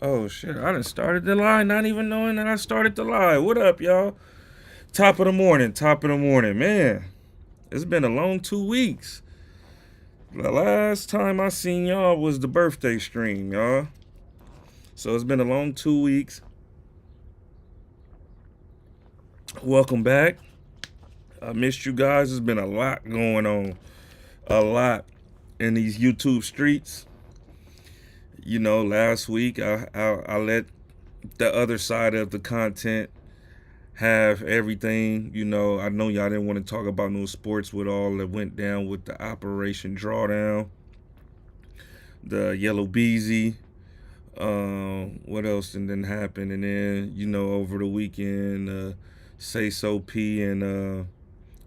Oh shit, I done started the line, not even knowing that I started the line. What up, y'all? Top of the morning, man. It's been a long 2 weeks. The last time I seen y'all was the birthday stream, y'all. So it's been a long 2 weeks. Welcome back. I missed you guys. There's been a lot going on. A lot in these YouTube streets. Last week I let the other side of the content have everything. I know y'all didn't want to talk about no sports with all that went down with the Operation Drawdown, the Yellow Beezy. What else didn't happen? And then over the weekend, Say So P and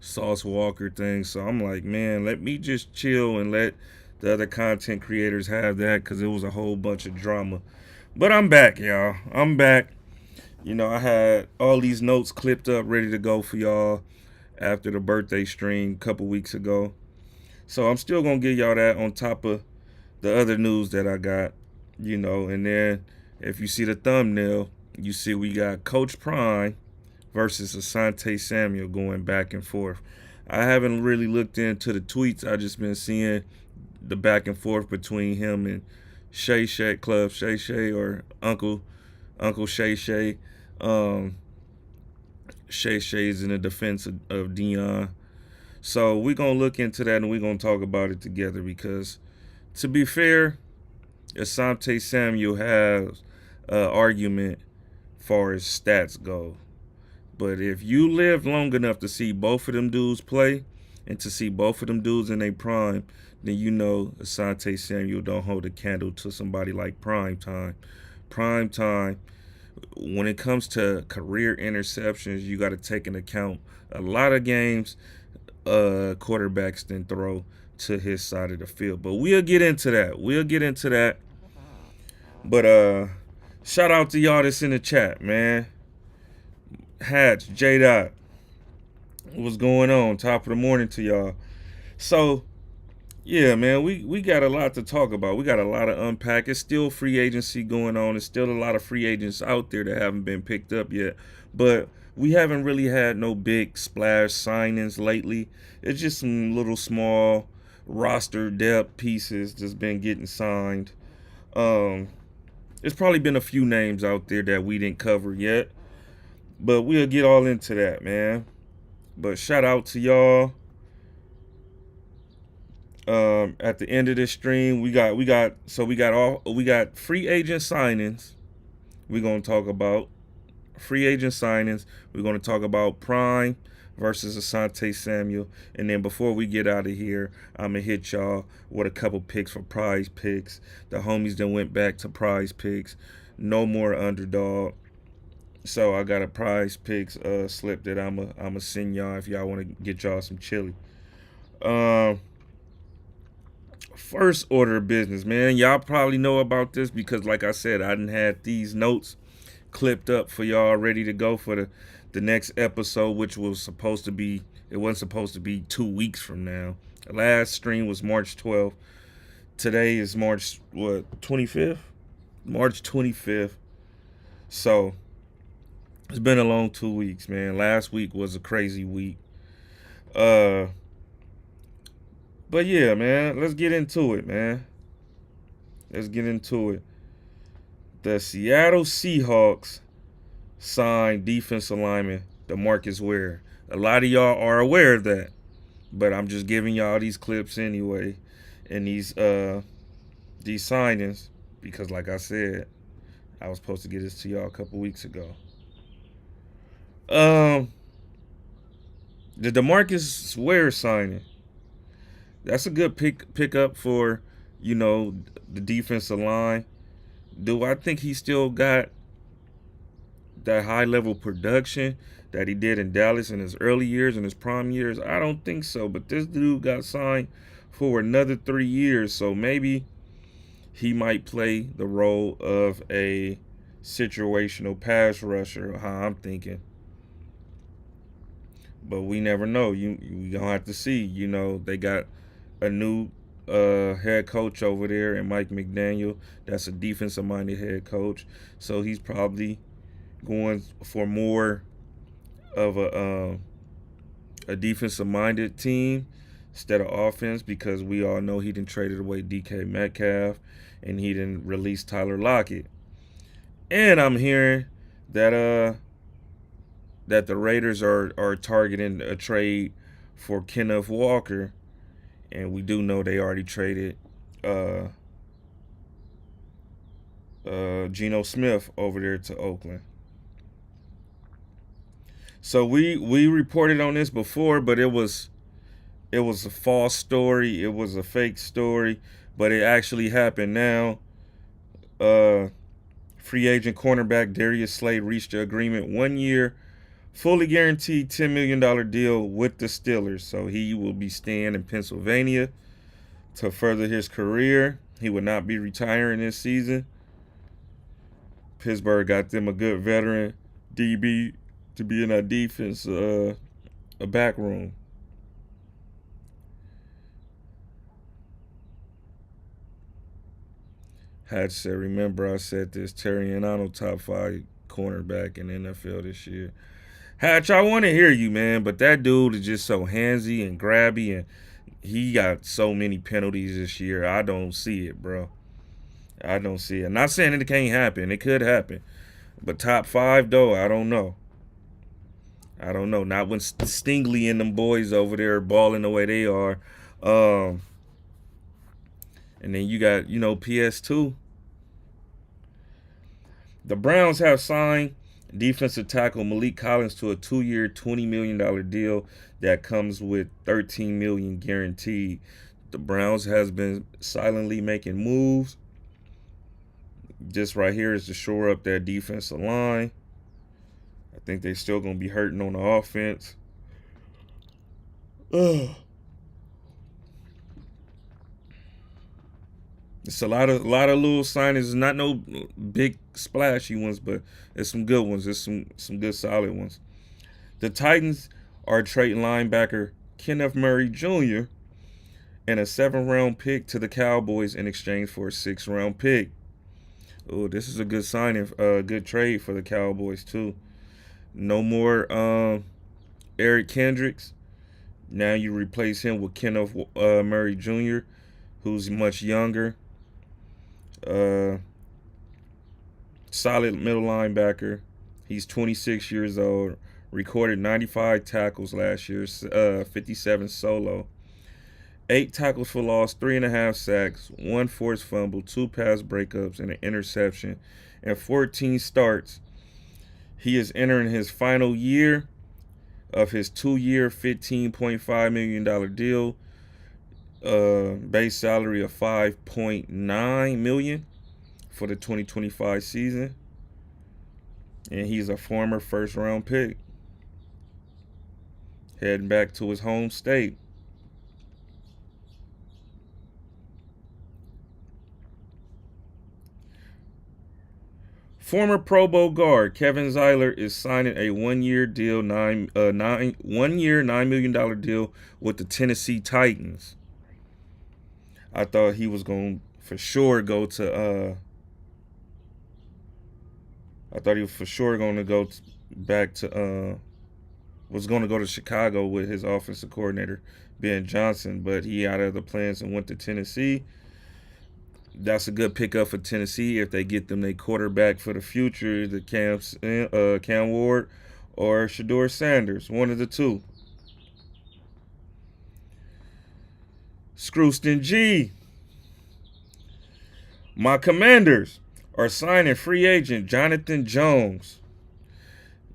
Sauce Walker thing. So I'm like, man, let me just chill and let the other content creators have that because it was a whole bunch of drama. But I'm back, y'all. I'm back. I had all these notes clipped up, ready to go for y'all after the birthday stream a couple weeks ago. So I'm still gonna give y'all that on top of the other news that I got. And then if you see the thumbnail, you see we got Coach Prime versus Asante Samuel going back and forth. I haven't really looked into the tweets. I just been seeing the back and forth between him and Shay Shay Club Shay Shay or Uncle Shay Shay. Um, Shay Shay's in the defense of Dion. So we're gonna look into that and we're gonna talk about it together because, to be fair, Asante Samuel has an argument far as stats go. But if you live long enough to see both of them dudes play and to see both of them dudes in their prime, then you know Asante Samuel don't hold a candle to somebody like Prime Time. Prime Time, when it comes to career interceptions, you got to take into account a lot of games quarterbacks didn't throw to his side of the field. But we'll get into that. We'll get into that. But shout out to y'all that's in the chat, man. Hatch, J Dot, what's going on? Top of the morning to y'all. So yeah, man, we got a lot to talk about. We got a lot to unpack. It's still free agency going on. There's still a lot of free agents out there that haven't been picked up yet. But we haven't really had no big splash signings lately. It's just some little small roster depth pieces that's been getting signed. Um, there's probably been a few names out there that we didn't cover yet. But we'll get all into that, man. But shout out to y'all. At the end of this stream, we got free agent signings. We're gonna talk about free agent signings. We're gonna talk about Prime versus Asante Samuel, and then before we get out of here, I'm gonna hit y'all with a couple picks for Prize Picks. The homies then went back to Prize Picks. No more underdog. So I got a Prize Picks slip that I'ma send y'all if y'all want to get y'all some chili. Um. First order of business, man. Y'all probably know about this because, like I said, I didn't had these notes clipped up for y'all ready to go for the next episode, which was supposed to be. It wasn't supposed to be 2 weeks from now. The last stream was March 12th. Today is March 25th. March 25th. So it's been a long 2 weeks, man. Last week was a crazy week. Uh, but yeah, man. Let's get into it, man. Let's get into it. The Seattle Seahawks signed defensive lineman DeMarcus Ware. A lot of y'all are aware of that, but I'm just giving y'all these clips anyway and these signings because, like I said, I was supposed to get this to y'all a couple weeks ago. Um, the DeMarcus Ware signing, that's a good pick up for the defensive line. Do I think he still got that high level production that he did in Dallas in his early years, in his prime years? I don't think so. But this dude got signed for another 3 years, so maybe he might play the role of a situational pass rusher, how I'm thinking. But we never know. We gonna have to see. They got a new head coach over there, and Mike McDaniel. That's a defensive-minded head coach. So he's probably going for more of a defensive-minded team instead of offense, because we all know he didn't traded away DK Metcalf and he didn't release Tyler Lockett. And I'm hearing that that the Raiders are targeting a trade for Kenneth Walker, and we do know they already traded Geno Smith over there to Oakland. So we reported on this before, but it was a false story. It was a fake story, but it actually happened now. Free agent cornerback Darius Slade reached an agreement, 1 year, fully guaranteed $10 million deal with the Steelers. So he will be staying in Pennsylvania to further his career. He will not be retiring this season. Pittsburgh got them a good veteran DB to be in that defense, a back room. Hatch said, remember I said this, Terry Arnold top 5 cornerback in the NFL this year. Hatch, I want to hear you, man, but that dude is just so handsy and grabby, and he got so many penalties this year. I don't see it, bro. I don't see it. I'm not saying it can't happen. It could happen. But top 5, though, I don't know. I don't know. Not when Stingley and them boys over there balling the way they are. And then you got, PS2. The Browns have signed defensive tackle Malik Collins to a 2-year, $20 million deal that comes with $13 million guaranteed. The Browns has been silently making moves. This right here is to shore up that defensive line. I think they're still going to be hurting on the offense. Ugh. It's a lot of little signings, not no big splashy ones, but there's some good ones. There's some good solid ones. The Titans are trading linebacker Kenneth Murray Jr. and a 7th-round pick to the Cowboys in exchange for a 6th-round pick. Oh, this is a good signing, good trade for the Cowboys too. No more Eric Kendricks. Now you replace him with Kenneth Murray Jr., who's much younger. Solid middle linebacker. He's 26 years old. Recorded 95 tackles last year, 57 solo. 8 tackles for loss, 3.5 sacks, 1 forced fumble, 2 pass breakups, and an interception, and 14 starts. He is entering his final year of his 2-year, $15.5 million deal. Base salary of $5.9 million for the 2025 season, and he's a former 1st-round pick, heading back to his home state. Former Pro Bowl guard Kevin Zeiler is signing a 1-year deal, $9 million deal with the Tennessee Titans. I thought he was going to for sure go to. I thought he was for sure going to go back to. Was going to go to Chicago with his offensive coordinator Ben Johnson, but he had other plans and went to Tennessee. That's a good pickup for Tennessee if they get them their quarterback for the future, the Cam Ward or Shedeur Sanders, one of the two. Scrooston G. My Commanders are signing free agent Jonathan Jones.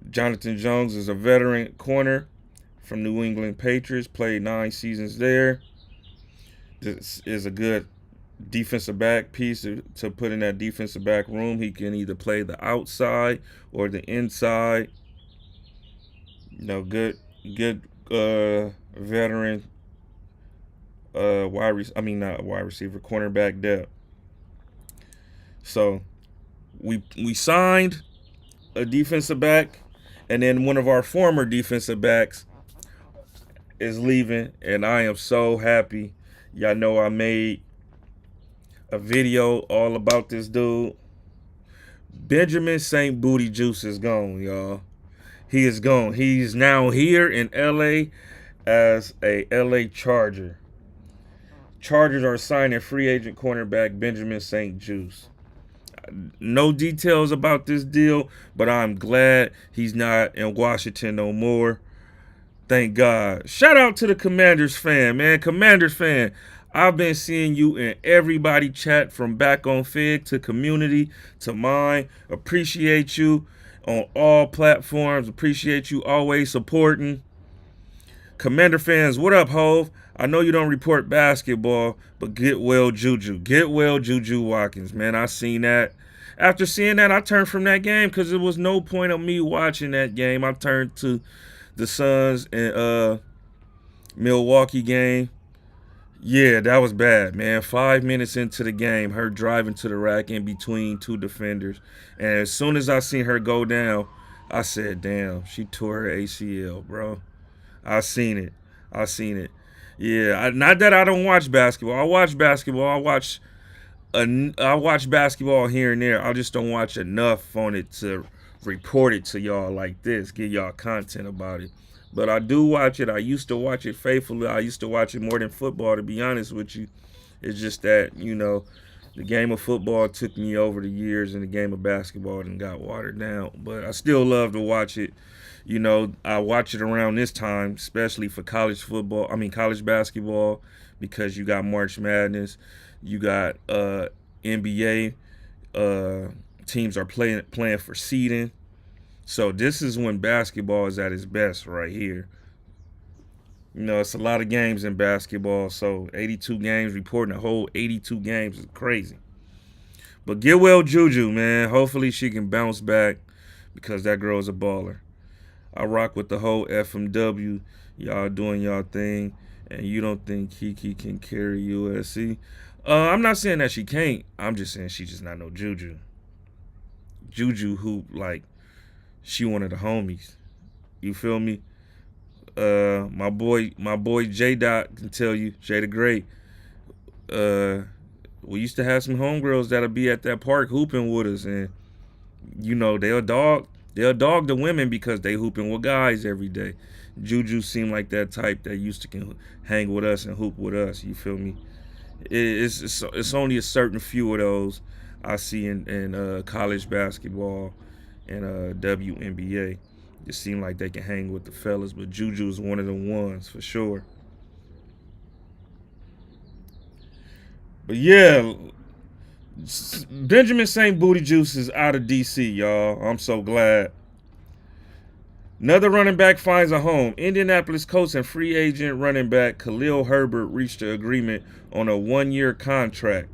Jonathan Jones is a veteran corner from New England Patriots, played 9 seasons there. This is a good defensive back piece to put in that defensive back room. He can either play the outside or the inside. Good veteran cornerback depth. So we signed a defensive back, and then one of our former defensive backs is leaving, and I am so happy. Y'all know I made a video all about this dude. Benjamin St. Booty Juice is gone, y'all. He is gone. He's now here in LA as a LA Charger. Chargers are signing free agent cornerback Benjamin St. Juice. No details about this deal, but I'm glad he's not in Washington no more. Thank God. Shout out to the Commanders fan, man. Commanders fan. I've been seeing you in everybody chat from back on Fig to community to mine. Appreciate you on all platforms. Appreciate you always supporting. Commander fans, what up, Hove? I know you don't report basketball, but get well, Juju. Get well, Juju Watkins, man. I seen that. After seeing that, I turned from that game because there was no point of me watching that game. I turned to the Suns and Milwaukee game. Yeah, that was bad, man. 5 minutes into the game, her driving to the rack in between two defenders. And as soon as I seen her go down, I said, damn, she tore her ACL, bro. I seen it. I seen it. Yeah, not that I don't watch basketball. I watch basketball. I watch basketball here and there. I just don't watch enough on it to report it to y'all like this, give y'all content about it. But I do watch it. I used to watch it faithfully. I used to watch it more than football, to be honest with you. It's just that, the game of football took me over the years and the game of basketball and got watered down. But I still love to watch it. I watch it around this time, especially for college basketball, because you got March Madness, you got NBA, teams are playing for seeding. So this is when basketball is at its best right here. It's a lot of games in basketball, so 82 games, reporting a whole 82 games is crazy. But get well, Juju, man. Hopefully she can bounce back because that girl is a baller. I rock with the whole FMW. Y'all doing y'all thing. And you don't think Kiki can carry USC? I'm not saying that she can't. I'm just saying she's just not no Juju. Juju who, she one of the homies. You feel me? My boy J Dot can tell you, Jay the Great. We used to have some homegirls that'll be at that park hooping with us, and they'll dog the women because they hooping with guys every day. Juju seemed like that type that used to can hang with us and hoop with us. You feel me? It's only a certain few of those I see in college basketball and WNBA. It seemed like they can hang with the fellas, but Juju is one of the ones for sure. But yeah, Benjamin St. Booty Juice is out of DC, y'all. I'm so glad. Another running back finds a home. Indianapolis Colts and free agent running back Khalil Herbert reached an agreement on a 1-year contract.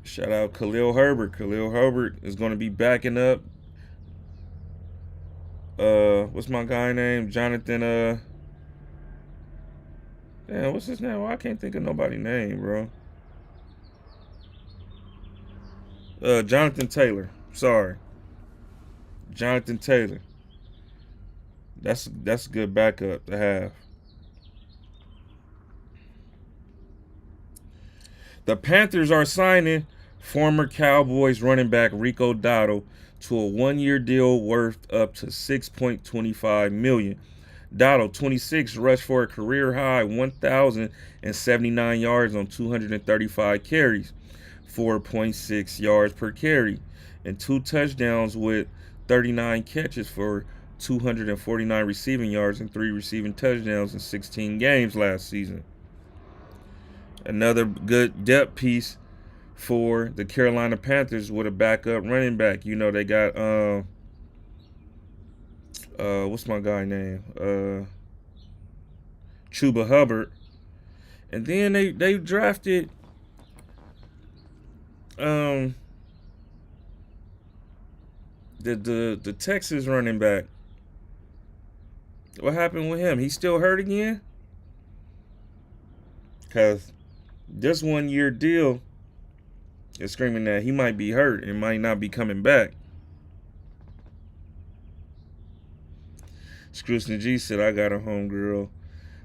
Shout out Khalil Herbert. Khalil Herbert is going to be backing up. What's my guy name? Jonathan. Damn, what's his name? Well, I can't think of nobody's name, bro. Jonathan Taylor. Sorry, Jonathan Taylor. That's a good backup to have. The Panthers are signing former Cowboys running back Rico Dowdle to a 1-year deal worth up to $6.25 million. Dowdle, 26, rushed for a career-high 1,079 yards on 235 carries, 4.6 yards per carry, and 2 touchdowns with 39 catches for 249 receiving yards and 3 receiving touchdowns in 16 games last season. Another good depth piece for the Carolina Panthers with a backup running back. They got what's my guy name? Chuba Hubbard. And then they drafted the Texas running back. What happened with him? He's still hurt again? Because this 1-year deal is screaming that he might be hurt and might not be coming back. Screwston G said, I got a homegirl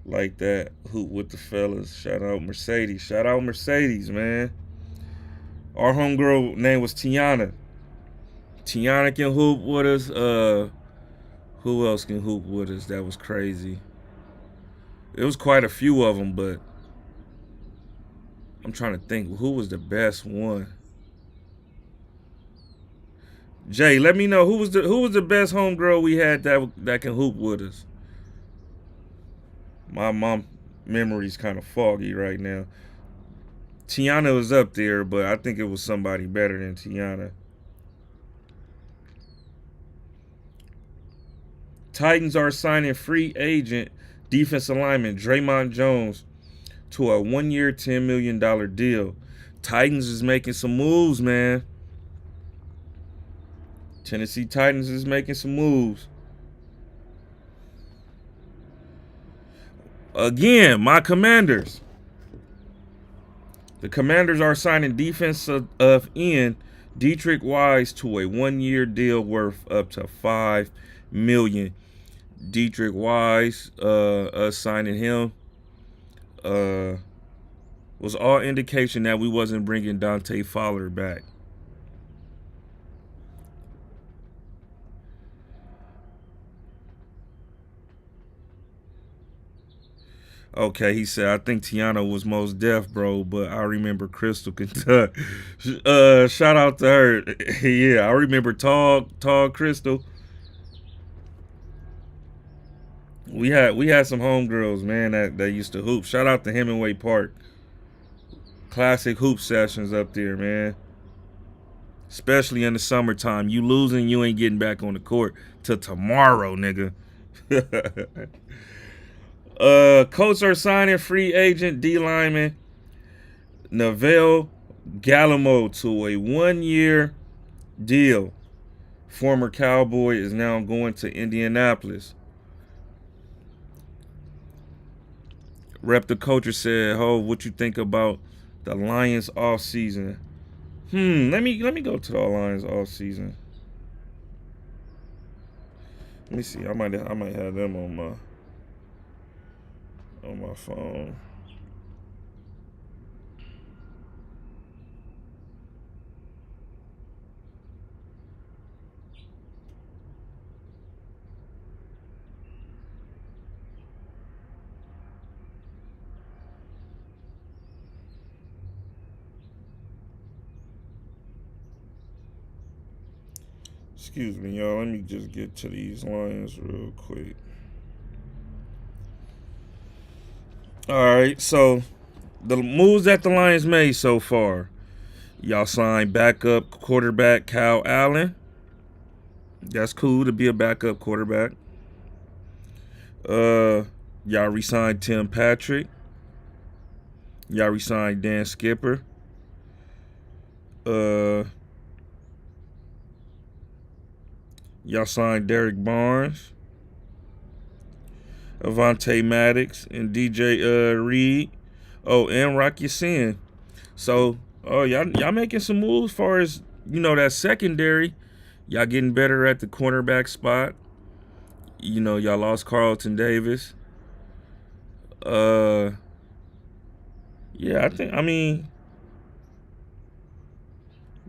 like that. Hoop with the fellas. Shout out Mercedes. Shout out Mercedes, man. Our homegirl name was Tiana. Tiana can hoop with us. Who else can hoop with us? That was crazy. It was quite a few of them, but I'm trying to think who was the best one. Jay, let me know who was the best homegirl we had that can hoop with us. My mom memory's kind of foggy right now. Tiana was up there, but I think it was somebody better than Tiana. Titans are signing free agent defensive lineman Draymond Jones to a 1-year, $10 million deal. Titans is making some moves, man. Tennessee Titans is making some moves. Again, my Commanders. The Commanders are signing defensive end Dietrich Wise to a 1-year deal worth up to $5 million. Dietrich Wise, us signing him, was all indication that we wasn't bringing Dante Fowler back. Okay, he said, I think Tiana was most deaf, bro, but I remember Crystal Kentucky. Shout out to her. Yeah, I remember tall Crystal. We had some homegirls, man, that used to hoop. Shout out to Hemingway Park. Classic hoop sessions up there, man. Especially in the summertime. You losing, you ain't getting back on the court till tomorrow, nigga. Colts are signing free agent D lineman Neville Gallimore to a 1-year deal. Former Cowboy is now going to Indianapolis. Rep the Culture said, "Ho, what you think about the Lions off season?" Let me go to the Lions off season. Let me see. I might have them on my phone. Excuse me, y'all. Let me just get to these Lions real quick. All right, so the moves that the Lions made so far. Y'all signed backup quarterback Kyle Allen. That's cool to be a backup quarterback. Y'all re-signed Tim Patrick. Y'all re-signed Dan Skipper. Y'all signed Derek Barnes, Avante Maddox, and DJ Reed. Oh, and Rock Ya-Sin. So, y'all making some moves as far as, that secondary. Y'all getting better at the cornerback spot. Y'all lost Carlton Davis. Yeah,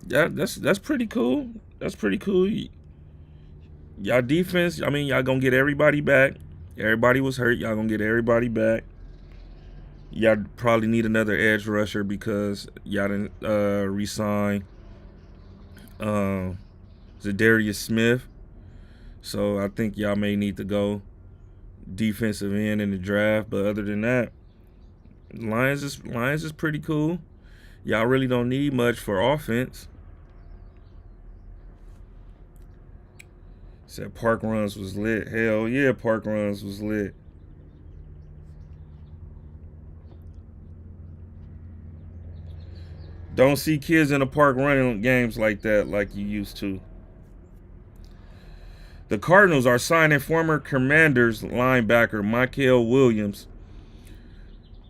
that's pretty cool. That's pretty cool. Y'all defense, y'all gonna get everybody back. Everybody was hurt. Y'all gonna get everybody back. Y'all probably need another edge rusher because y'all didn't re-sign Zadarius Smith. So I think y'all may need to go defensive end in the draft. But other than that, Lions is pretty cool. Y'all really don't need much for offense. Said Park Runs was lit. Hell yeah, Park Runs was lit. Don't see kids in the park running games like that like you used to. The Cardinals are signing former Commanders linebacker Michael Williams,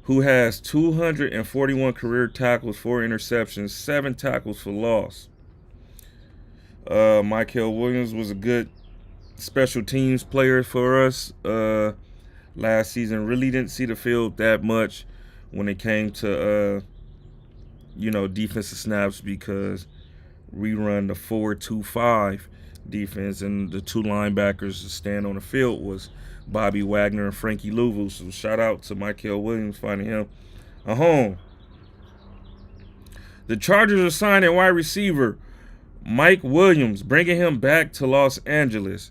who has 241 career tackles, 4 interceptions, 7 tackles for loss. Michael Williams was a good special teams player for us last season. Really didn't see the field that much when it came to defensive snaps because we run the 4-2-5 defense, and the two linebackers to stand on the field was Bobby Wagner and Frankie Louvu. So shout out to Michael Williams finding him a home. The Chargers are signing wide receiver Mike Williams, bringing him back to Los Angeles.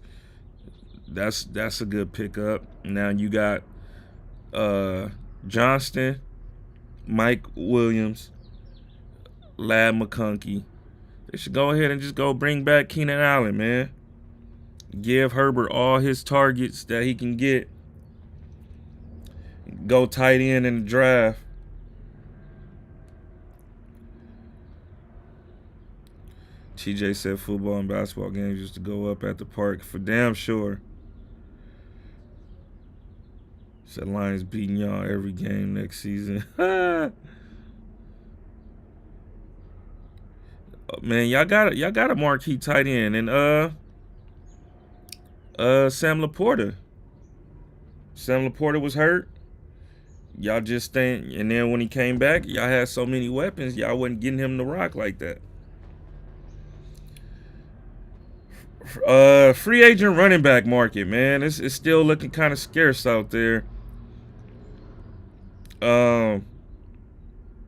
That's a good pickup. Now you got Johnston, Mike Williams, Lad McConkey. They should go ahead and just go bring back Keenan Allen, man. Give Herbert all his targets that he can get. Go tight end in the draft. TJ said football and basketball games used to go up at the park for damn sure. Said Lions beating y'all every game next season. Man, y'all got a marquee tight end, and Sam Laporta. Sam Laporta was hurt. Y'all just think, and then when he came back, y'all had so many weapons, y'all wasn't getting him to rock like that. Free agent running back market, man, it's still looking kind of scarce out there.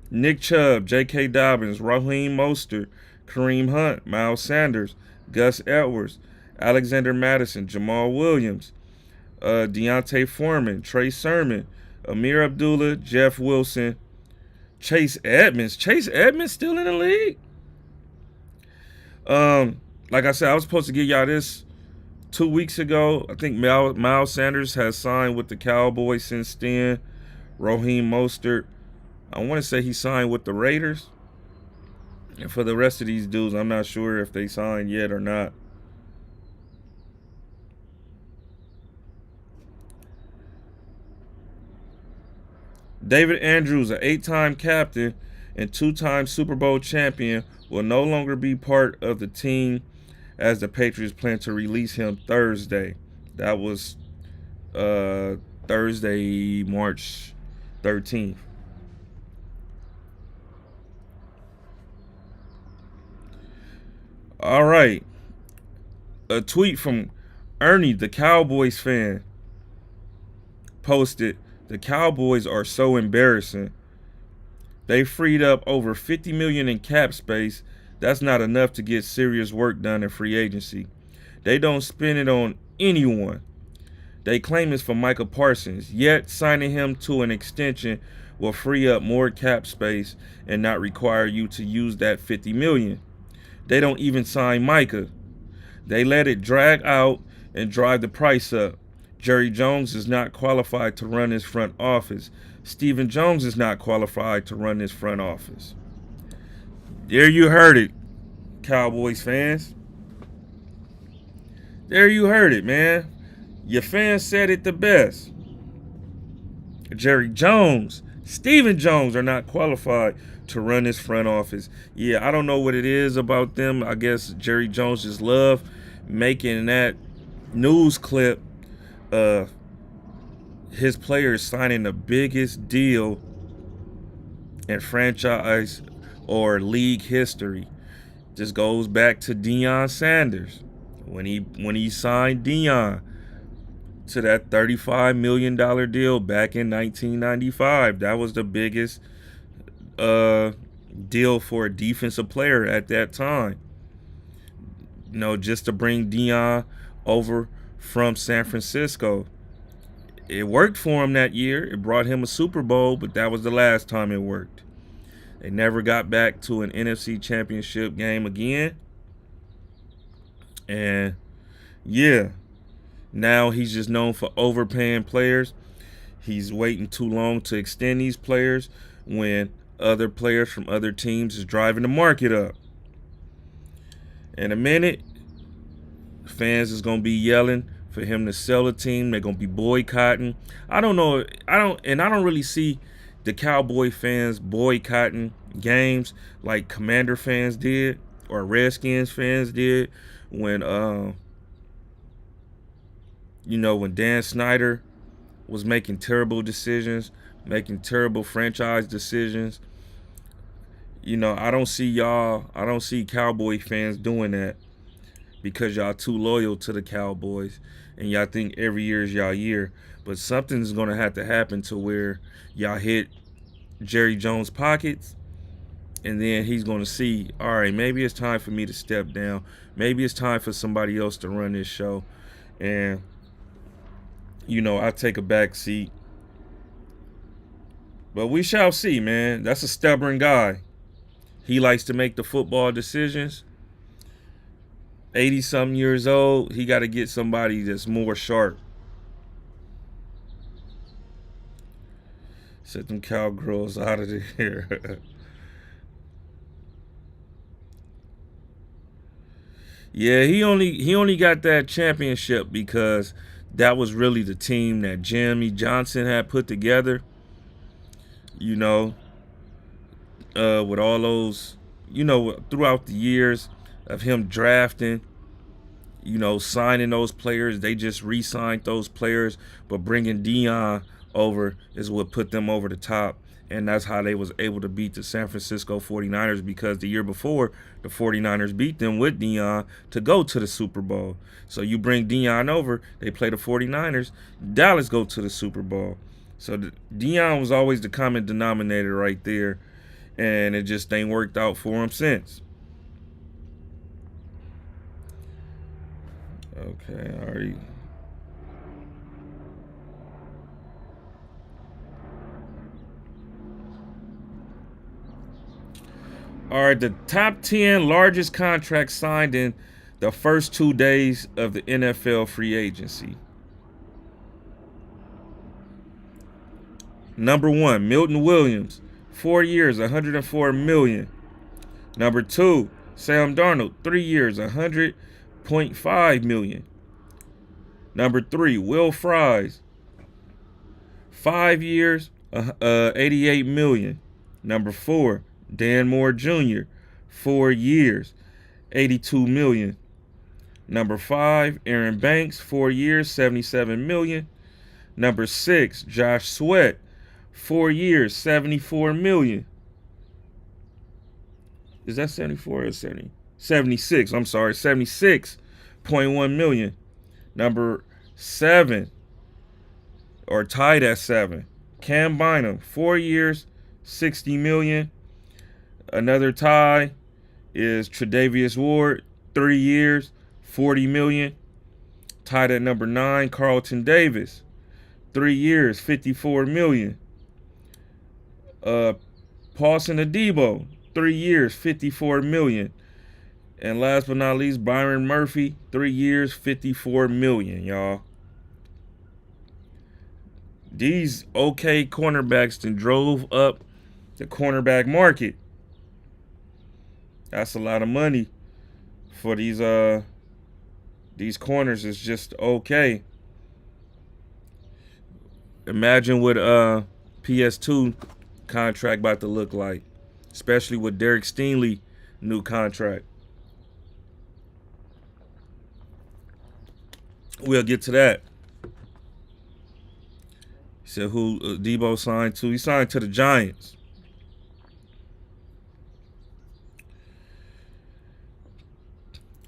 Nick Chubb, J.K. Dobbins, Raheem Mostert, Kareem Hunt, Miles Sanders, Gus Edwards, Alexander Madison, Jamal Williams, Deontay Foreman, Trey Sermon, Amir Abdullah, Jeff Wilson, Chase Edmonds. Chase Edmonds still in the league? Like I said, I was supposed to give y'all this 2 weeks ago. I think Miles Sanders has signed with the Cowboys since then. Raheem Mostert, I want to say he signed with the Raiders. And for the rest of these dudes, I'm not sure if they signed yet or not. David Andrews, an 8-time captain and 2-time Super Bowl champion, will no longer be part of the team as the Patriots plan to release him Thursday. That was Thursday, March 13th. All right. A tweet from Ernie, the Cowboys fan, posted, "The Cowboys are so embarrassing. They freed up over $50 million in cap space. That's not enough to get serious work done in free agency. They don't spend it on anyone. They claim it's for Micah Parsons, yet signing him to an extension will free up more cap space and not require you to use that $50 million. They don't even sign Micah. They let it drag out and drive the price up. Jerry Jones is not qualified to run his front office. Stephen Jones is not qualified to run his front office." There you heard it, Cowboys fans. There you heard it, man. Your fans said it the best. Jerry Jones, Stephen Jones are not qualified to run his front office. Yeah, I don't know what it is about them. I guess Jerry Jones just love making that news clip of his players signing the biggest deal in franchise or league history. Just goes back to Deion Sanders when he signed Deion to that $35 million deal back in 1995. That was the biggest deal for a defensive player at that time. Just to bring Deion over from San Francisco. It worked for him that year. It brought him a Super Bowl, but that was the last time it worked. They never got back to an NFC championship game again. And yeah, now he's just known for overpaying players. He's waiting too long to extend these players when other players from other teams is driving the market up. In a minute, fans is going to be yelling for him to sell the team. They're going to be boycotting. I don't know. I don't really see the Cowboy fans boycotting games like Commander fans did or Redskins fans did when when Dan Snyder was making terrible decisions, making terrible franchise decisions. I don't see y'all, I don't see Cowboy fans doing that because y'all too loyal to the Cowboys and y'all think every year is y'all year. But something's going to have to happen to where y'all hit Jerry Jones' pockets, and then he's going to see, all right, maybe it's time for me to step down. Maybe it's time for somebody else to run this show. And, I take a back seat. But we shall see, man. That's a stubborn guy. He likes to make the football decisions. 80-something years old, he got to get somebody that's more sharp. Set them cowgirls out of there. Yeah, he only got that championship because that was really the team that Jimmy Johnson had put together. You know, with all those, throughout the years of him drafting, signing those players. They just re-signed those players, but bringing Dion over is what put them over the top. And that's how they was able to beat the San Francisco 49ers, because the year before, the 49ers beat them with Dion to go to the Super Bowl. So you bring Dion over, they play the 49ers, Dallas go to the Super Bowl. So Dion was always the common denominator right there, and it just ain't worked out for him since. Okay, all right. All right, the top 10 largest contracts signed in the first 2 days of the NFL free agency. Number 1, Milton Williams, 4 years, $104 million. Number 2, Sam Darnold, 3 years, $100.5 million. Number 3, Will Fries, 5 years, $88 million. Number 4, Dan Moore Jr., 4 years, $82 million. Number 5, Aaron Banks, 4 years, $77 million. Number 6, Josh Sweat, 4 years, $74 million. Is that 74 or 70? 76, I'm sorry, $76.1 million. Number 7, or tied at 7, Cam Bynum, 4 years, $60 million. Another tie is Tre'Davious Ward, 3 years, $40 million. Tied at number 9, Carlton Davis, 3 years, $54 million. Paulson Adebo, 3 years, $54 million. And last but not least, Byron Murphy, 3 years, $54 million, y'all. These okay cornerbacks then drove up the cornerback market. That's a lot of money for these corners. Is just okay. Imagine what PS2 contract about to look like, especially with Derek Stingley new contract. We'll get to that. He said who Debo signed to. He signed to the Giants.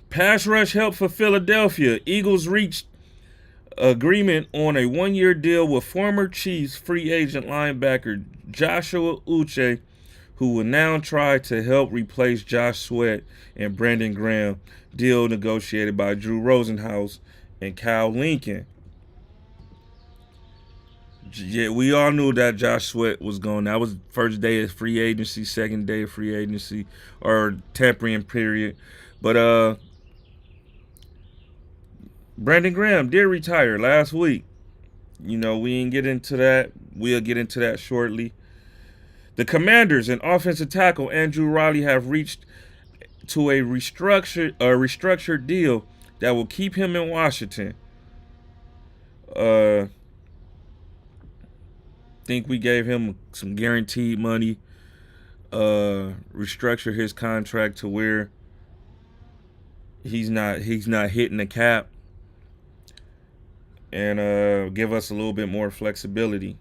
Pass rush help for Philadelphia. Eagles reached agreement on a 1-year deal with former Chiefs free agent linebacker Joshua Uche, who will now try to help replace Josh Sweat and Brandon Graham. Deal negotiated by Drew Rosenhaus and Kyle Lincoln. Yeah, we all knew that Josh Sweat was gone. That was first day of free agency, second day of free agency, or tampering period. But Brandon Graham did retire last week. We didn't get into that. We'll get into that shortly. The Commanders and offensive tackle Andrew Riley have reached to a restructured deal that will keep him in Washington. Think we gave him some guaranteed money. Restructure his contract to where he's not hitting the cap. and give us a little bit more flexibility.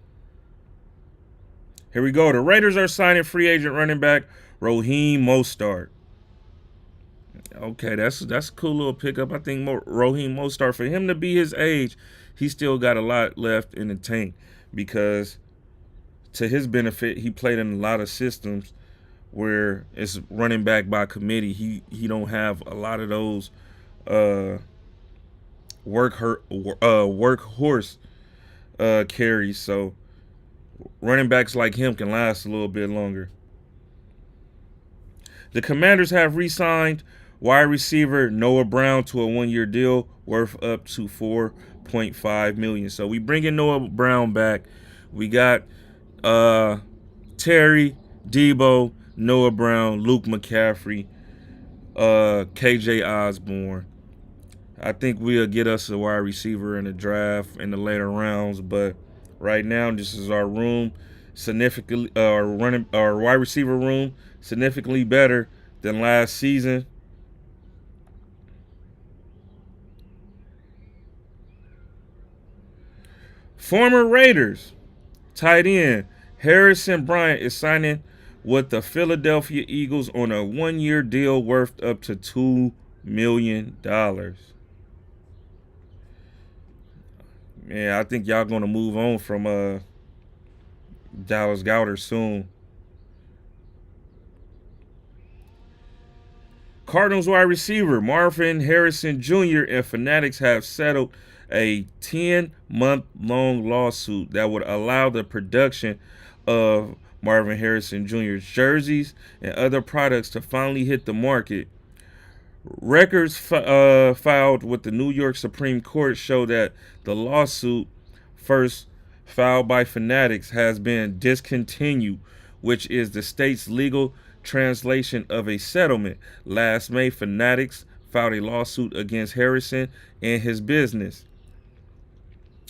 Here we go. The Raiders are signing free agent running back Raheem Mostert. Okay, that's a cool little pickup. I think Raheem Mostert, for him to be his age, he still got a lot left in the tank because, to his benefit, he played in a lot of systems where it's running back by committee. He don't have a lot of those uh, workhorse carries. So running backs like him can last a little bit longer. The Commanders have re-signed wide receiver Noah Brown to a 1-year deal worth up to $4.5 million. So we bringing Noah Brown back. We got Terry, Debo, Noah Brown, Luke McCaffrey, KJ Osborne. I think we'll get us a wide receiver in the draft in the later rounds, but right now this is our room, significantly our wide receiver room significantly better than last season. Former Raiders tight end Harrison Bryant is signing with the Philadelphia Eagles on a 1-year deal worth up to $2 million. Man, I think y'all gonna move on from Dallas Goedert soon. Cardinals wide receiver Marvin Harrison Jr. and Fanatics have settled a 10-month-long lawsuit that would allow the production of Marvin Harrison Jr.'s jerseys and other products to finally hit the market. Records filed with the New York Supreme Court show that the lawsuit, first filed by Fanatics, has been discontinued, which is the state's legal translation of a settlement. Last May, Fanatics filed a lawsuit against Harrison and his business,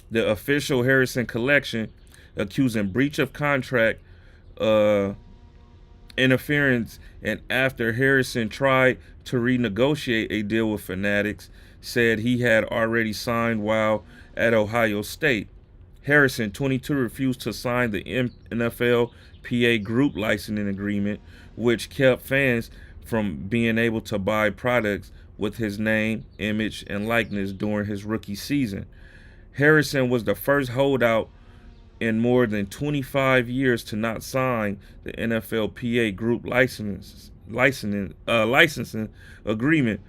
the official Harrison collection, accusing breach of contract, interference, and after Harrison tried to renegotiate a deal with Fanatics, said he had already signed while at Ohio State. Harrison, 22, refused to sign the NFLPA group licensing agreement, which kept fans from being able to buy products with his name, image, and likeness during his rookie season. Harrison was the first holdout in more than 25 years to not sign the NFLPA group licensing agreement.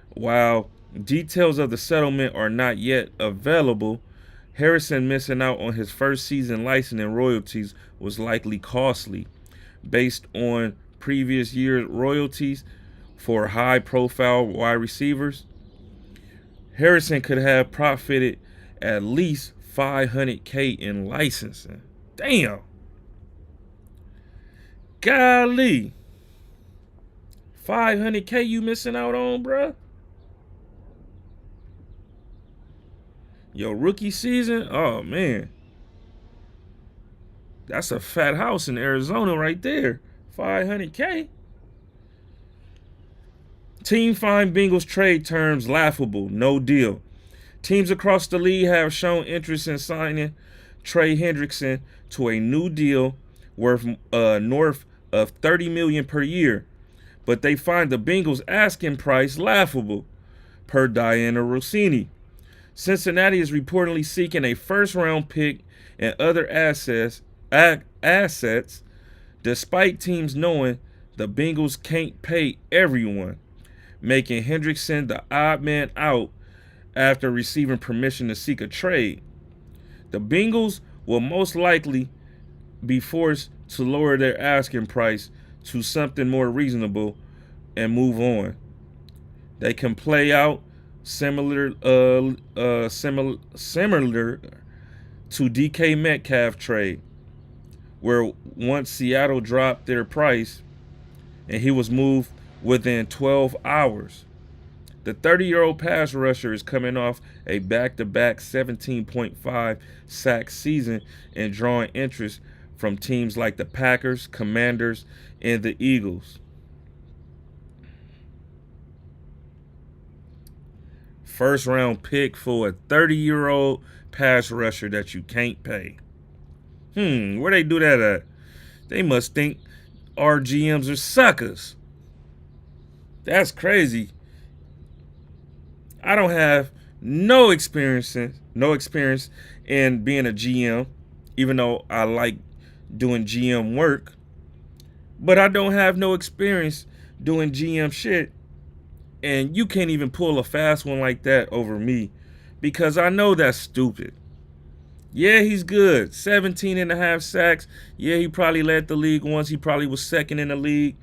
While details of the settlement are not yet available, Harrison missing out on his first season licensing royalties was likely costly. Based on previous year's royalties for high-profile wide receivers, Harrison could have profited at least $500K in licensing. Damn. Golly. $500K you missing out on, bruh? Your rookie season? Oh, man. That's a fat house in Arizona right there. $500K. Team find Bengals trade terms laughable. No deal. Teams across the league have shown interest in signing Trey Hendrickson to a new deal worth north of $30 million per year, but they find the Bengals' asking price laughable, per Diana Rossini. Cincinnati is reportedly seeking a first-round pick and other assets, despite teams knowing the Bengals can't pay everyone, making Hendrickson the odd man out after receiving permission to seek a trade. The Bengals will most likely be forced to lower their asking price to something more reasonable and move on. They can play out similar to DK Metcalf trade, where once Seattle dropped their price and he was moved within 12 hours. The 30-year-old pass rusher is coming off a back-to-back 17.5 sack season and drawing interest from teams like the Packers, Commanders, and the Eagles. first round pick for a 30-year-old pass rusher that you can't pay. Where they do that at? They must think our GMs are suckers. That's crazy. I don't have no experience in being a GM, even though I like doing GM work. But I don't have no experience doing GM shit. And you can't even pull a fast one like that over me because I know that's stupid. Yeah, he's good. 17 and a half sacks. Yeah, he probably led the league once. He probably was second in the league.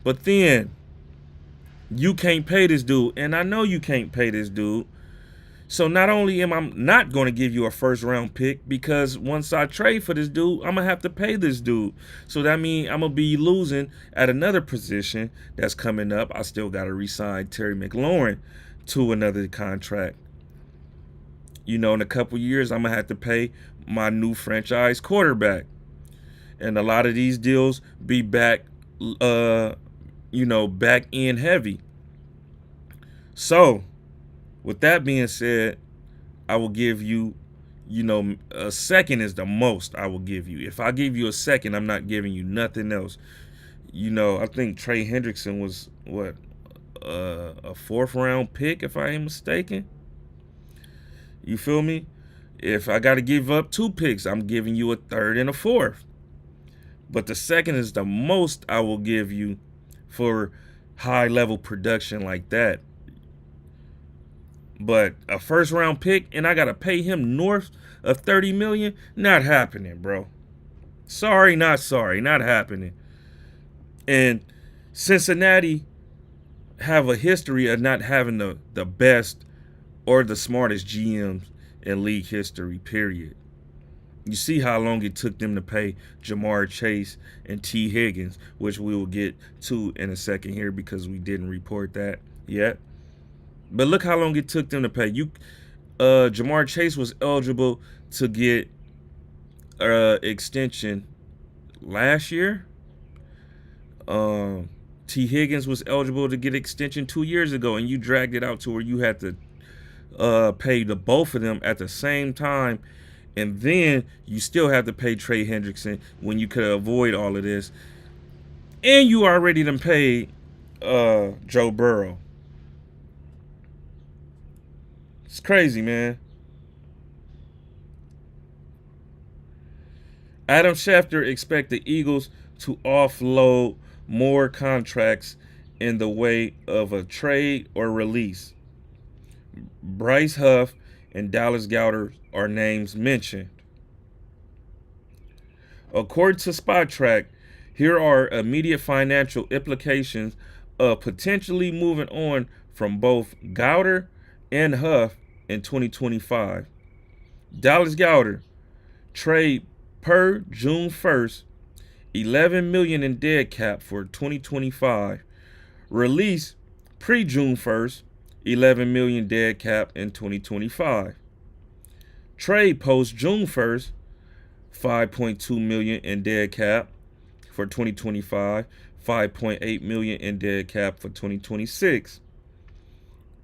But then you can't pay this dude. And I know you can't pay this dude. So not only am I not going to give you a first round pick, because once I trade for this dude, I'm going to have to pay this dude. So that means I'm going to be losing at another position that's coming up. I still got to re-sign Terry McLaurin to another contract. In a couple years, I'm going to have to pay my new franchise quarterback. And a lot of these deals be back end heavy. So with that being said, I will give you, a second is the most I will give you. If I give you a second, I'm not giving you nothing else. I think Trey Hendrickson was, a fourth round pick, if I ain't mistaken. You feel me? If I got to give up 2 picks, I'm giving you a third and a fourth. But the second is the most I will give you for high level production like that. But a first round pick and I gotta pay him north of $30 million, not happening, bro. Sorry, not happening. And Cincinnati have a history of not having the best or the smartest GMs in league history, period. You see how long it took them to pay Jamar Chase and T. Higgins, which we will get to in a second here because we didn't report that yet. But look how long it took them to pay. Jamar Chase was eligible to get extension last year. T. Higgins was eligible to get extension 2 years ago, and you dragged it out to where you had to pay the both of them at the same time, and then you still have to pay Trey Hendrickson when you could avoid all of this, and you already done paid Joe Burrow. It's crazy, man. Adam Schefter expects the Eagles to offload more contracts in the way of a trade or release. Bryce Huff and Dallas Goedert are names mentioned. According to SpotTrack, here are immediate financial implications of potentially moving on from both Goedert and Huff in 2025. Dallas Goedert, trade per June 1st, $11 million in dead cap for 2025. Release pre-June 1st, $11 million dead cap in 2025. Trade post June 1st, $5.2 million in dead cap for 2025, $5.8 million in dead cap for 2026.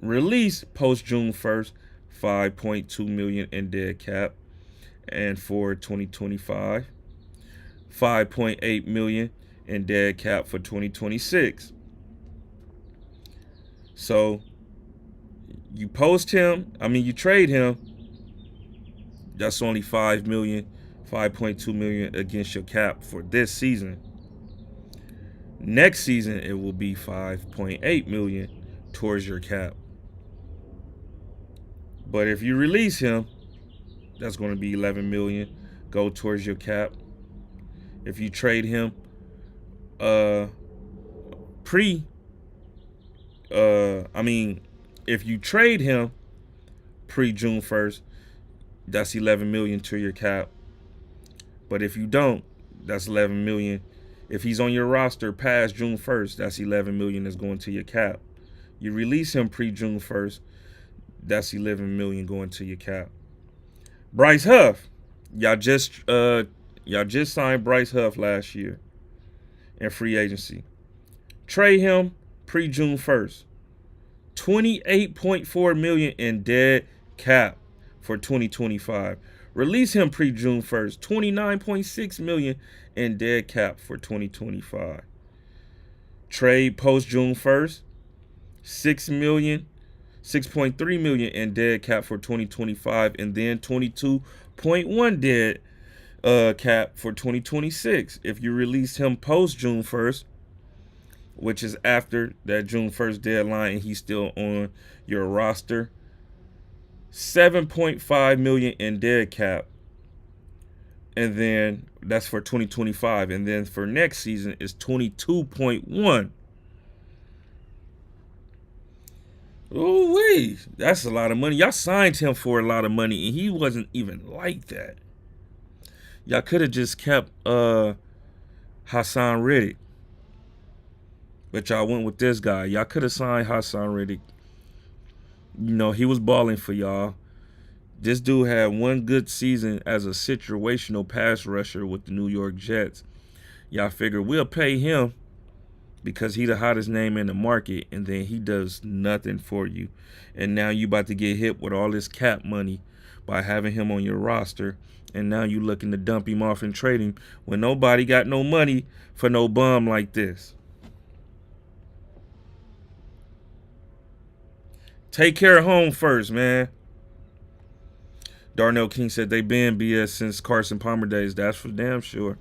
Release post June 1st, $5.2 million in dead cap, and for 2025, $5.8 million in dead cap for 2026. So you trade him, that's only $5 million, $5.2 million against your cap for this season. Next season it will be $5.8 million towards your cap. But if you release him, that's going to be $11 million go towards your cap. If you trade him if you trade him pre-June 1st, that's $11 million to your cap. But if you don't, that's $11 million. If he's on your roster past June 1st, that's $11 million that's going to your cap. You release him pre-June 1st, that's $11 million going to your cap. Bryce Huff, y'all just signed Bryce Huff last year in free agency. Trade him pre-June 1st, $28.4 million in dead cap for 2025. Release him pre-June 1st. $29.6 million in dead cap for 2025. Trade post June 1st. $6.3 million in dead cap for 2025, and then 22.1 dead cap for 2026. If you release him post June 1st, which is after that June 1st deadline, and he's still on your roster, $7.5 million in dead cap, and then that's for 2025, and then for next season is 22.1. Oh wait, that's a lot of money. Y'all signed him for a lot of money, and he wasn't even like that. Y'all could have just kept Hassan Reddick, but y'all went with this guy. Y'all could have signed Hassan Reddick. You know, he was balling for y'all. This dude had one good season as a situational pass rusher with the New York Jets. Y'all figure we'll pay him because he the hottest name in the market, and then he does nothing for you. And now you about to get hit with all this cap money by having him on your roster, and now you looking to dump him off and trade him when nobody got no money for no bum like this. Take care of home first, man. Darnell King said they been BS since Carson Palmer days. That's for damn sure.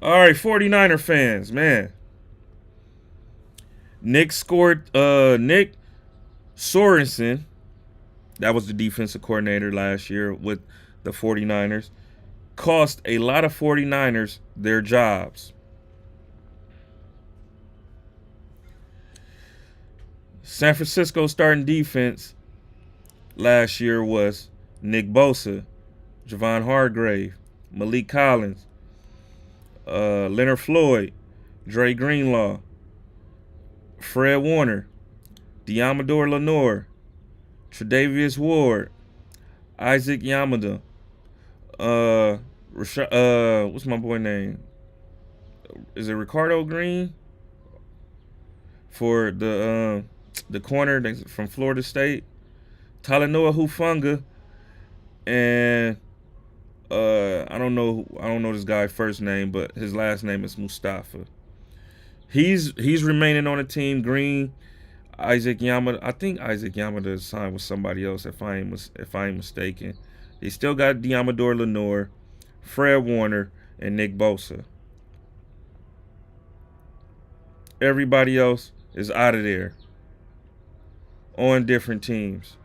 All right, 49er fans, man. Nick Sorensen, that was the defensive coordinator last year with the 49ers, cost a lot of 49ers their jobs. San Francisco starting defense last year was Nick Bosa, Javon Hargrave, Malik Collins, Leonard Floyd, Dre Greenlaw, Fred Warner, Diamador Lenore, Tre'Davious Ward, Isaac Yamada, what's my boy name? Is it Ricardo Green? For the corner from Florida State, Talanoa Hufanga, and I don't know this guy's first name, but his last name is Mustafa. He's remaining on the team. Green, Isaac Yamada. I think Isaac Yamada is signed with somebody else, if I ain't mistaken. He still got Diamador Lenore, Fred Warner, and Nick Bosa. Everybody else is out of there on different teams.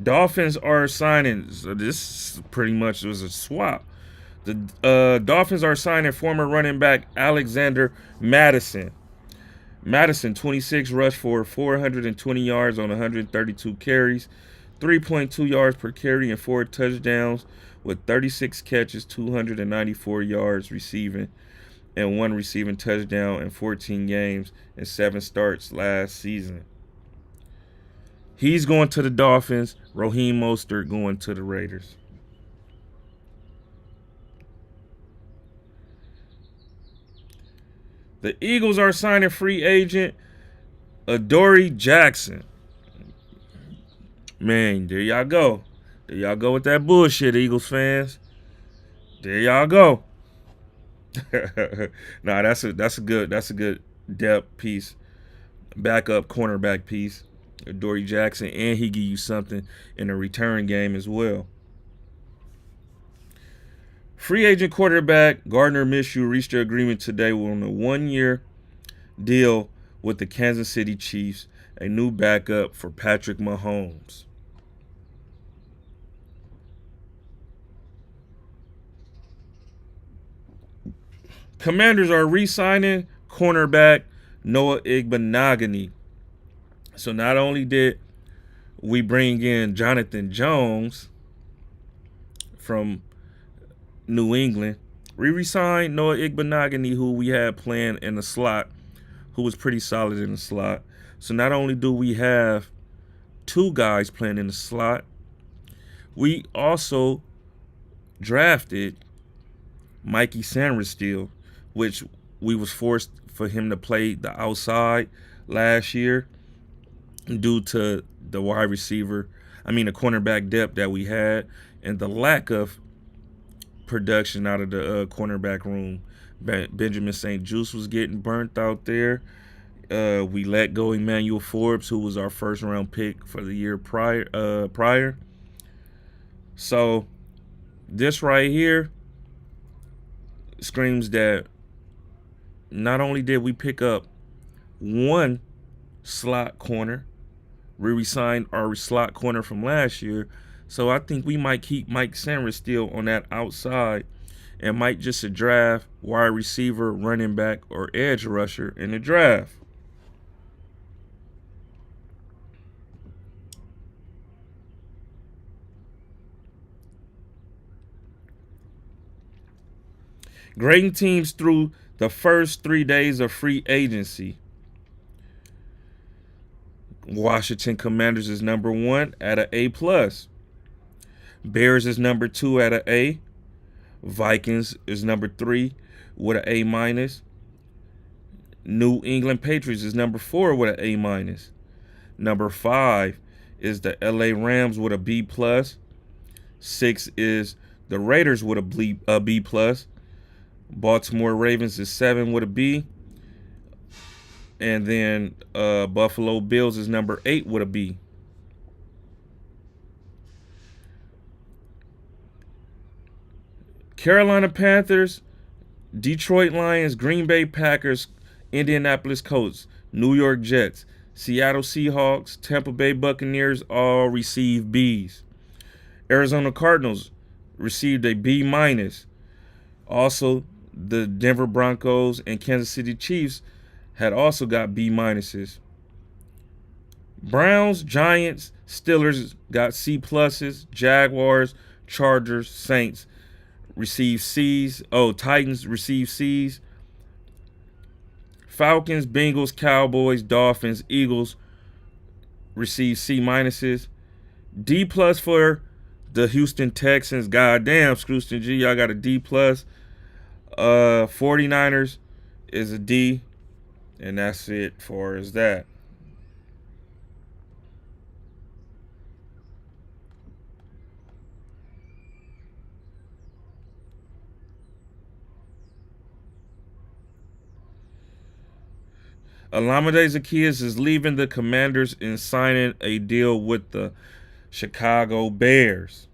Dolphins are signing. So this pretty much was a swap. The Dolphins are signing former running back Alexander Madison. Madison, 26, rushed for 420 yards on 132 carries, 3.2 yards per carry, and 4 touchdowns with 36 catches, 294 yards receiving, and 1 receiving touchdown in 14 games and 7 starts last season. He's going to the Dolphins. Raheem Mostert going to the Raiders. The Eagles are signing free agent Adoree Jackson. Man, there y'all go. There y'all go with that bullshit, Eagles fans. There y'all go. Nah, that's a good depth piece, backup cornerback piece. Adoree Jackson, and he give you something in a return game as well. Free agent quarterback Gardner Minshew reached an agreement today on a 1-year deal with the Kansas City Chiefs, a new backup for Patrick Mahomes. Commanders are re-signing cornerback Noah Igbenogany. So not only did we bring in Jonathan Jones from New England, we re-signed Noah Igbenogany, who we had playing in the slot who was pretty solid in the slot. So not only do we have two guys playing in the slot, we also drafted Mikey Sandersteele, which we was forced for him to play the outside last year due to the the cornerback depth that we had and the lack of production out of the cornerback room. Benjamin St. Juste was getting burnt out there. We let go Emmanuel Forbes, who was our first round pick for the year prior. So this right here screams that not only did we pick up one slot corner, we re-signed our slot corner from last year. So I think we might keep Mike Sanders still on that outside and might just draft wide receiver, running back, or edge rusher in the draft. Grading teams through the first 3 days of free agency. Washington Commanders is number 1 at an A+. Bears is number 2 at an A. Vikings is number 3 with an A-. New England Patriots is number 4 with an A-. Number 5 is the LA Rams with a B+. 6 is the Raiders with a B+. Baltimore Ravens is 7 with a B. And then Buffalo Bills is number 8 with a B. Carolina Panthers, Detroit Lions, Green Bay Packers, Indianapolis Colts, New York Jets, Seattle Seahawks, Tampa Bay Buccaneers all receive Bs. Arizona Cardinals received a B-. Also, the Denver Broncos and Kansas City Chiefs had also got B-. Browns, Giants, Steelers got C+. Jaguars, Chargers, Saints receive C's. Titans receive C's. Falcons, Bengals, Cowboys, Dolphins, Eagles receive C-. D+ for the Houston Texans. Goddamn, Scrooston G, y'all got a D+. 49ers is a D. And that's it for as that. Olamide Zaccheaus is leaving the Commanders and signing a deal with the Chicago Bears.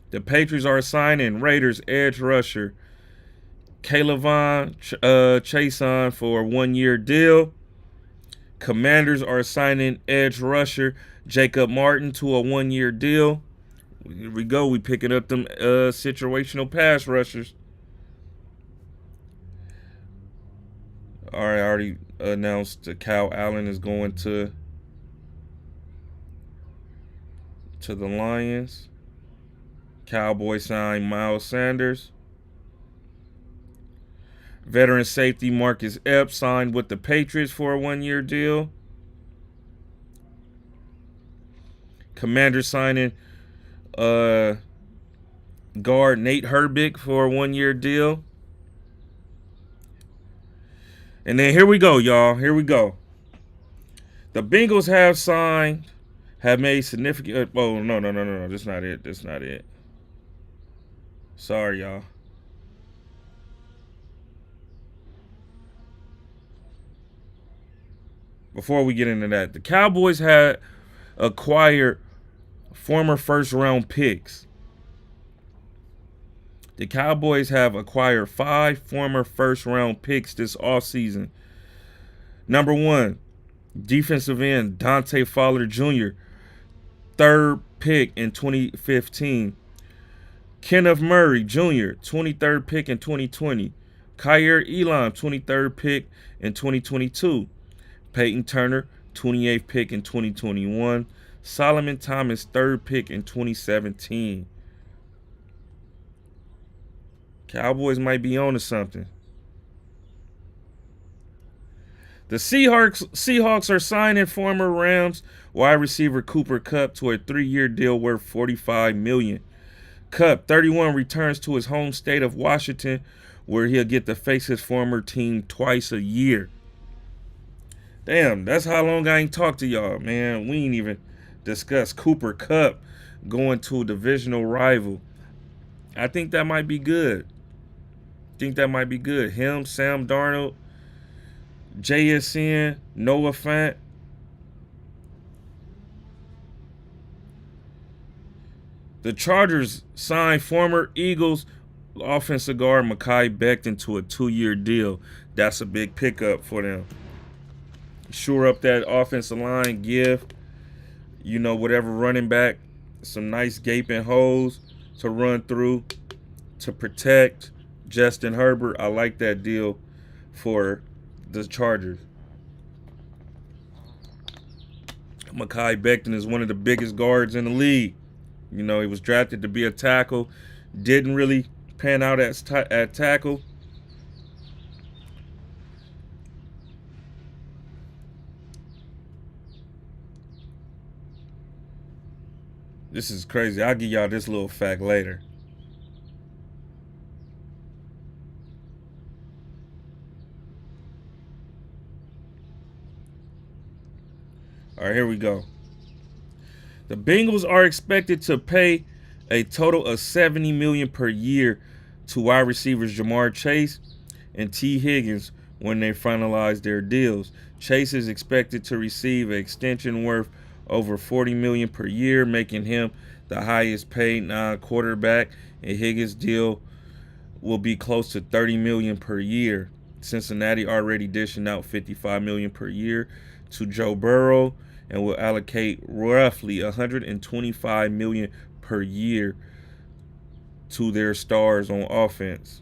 The Patriots are signing Raiders edge rusher Kayvon Chaisson for a 1-year deal. Commanders are signing edge rusher Jacob Martin to a 1-year deal. Here we go. We picking up them situational pass rushers. All right, I already announced that Kyle Allen is going to the Lions. Cowboys signed Miles Sanders. Veteran safety Marcus Epps signed with the Patriots for a 1-year deal. Commanders signing guard Nate Herbig for a 1-year deal. And then here we go, y'all. Here we go. The Bengals have made significant. Oh, no. That's not it. That's not it. Sorry, y'all. Before we get into that, the Cowboys had acquired former first-round picks. The Cowboys have acquired 5 former first-round picks this offseason. Number 1, defensive end Dante Fowler Jr., 3rd pick in 2015. Kenneth Murray Jr., 23rd pick in 2020. Kyer Elam, 23rd pick in 2022. Peyton Turner, 28th pick in 2021. Solomon Thomas, 3rd pick in 2017. Cowboys might be on to something. The Seahawks are signing former Rams wide receiver Cooper Kupp to a 3-year deal worth $45 million. Kupp, 31, returns to his home state of Washington, where he'll get to face his former team twice a year. Damn, that's how long I ain't talked to y'all, man. We ain't even discussed Cooper Kupp going to a divisional rival. I think that might be good. Him, Sam Darnold, JSN, Noah Fant. The Chargers signed former Eagles offensive guard Mekhi Becton to a 2-year deal. That's a big pickup for them. Shore up that offensive line, give, whatever running back some nice gaping holes to run through to protect Justin Herbert. I like that deal for the Chargers. Mekhi Becton is one of the biggest guards in the league. He was drafted to be a tackle. Didn't really pan out at tackle. This is crazy. I'll give y'all this little fact later. All right, here we go. The Bengals are expected to pay a total of $70 million per year to wide receivers Jamar Chase and T. Higgins when they finalize their deals. Chase is expected to receive an extension worth over $40 million per year, making him the highest paid non-quarterback, and Higgins' deal will be close to $30 million per year. Cincinnati already dishing out $55 million per year to Joe Burrow and will allocate roughly $125 million per year to their stars on offense.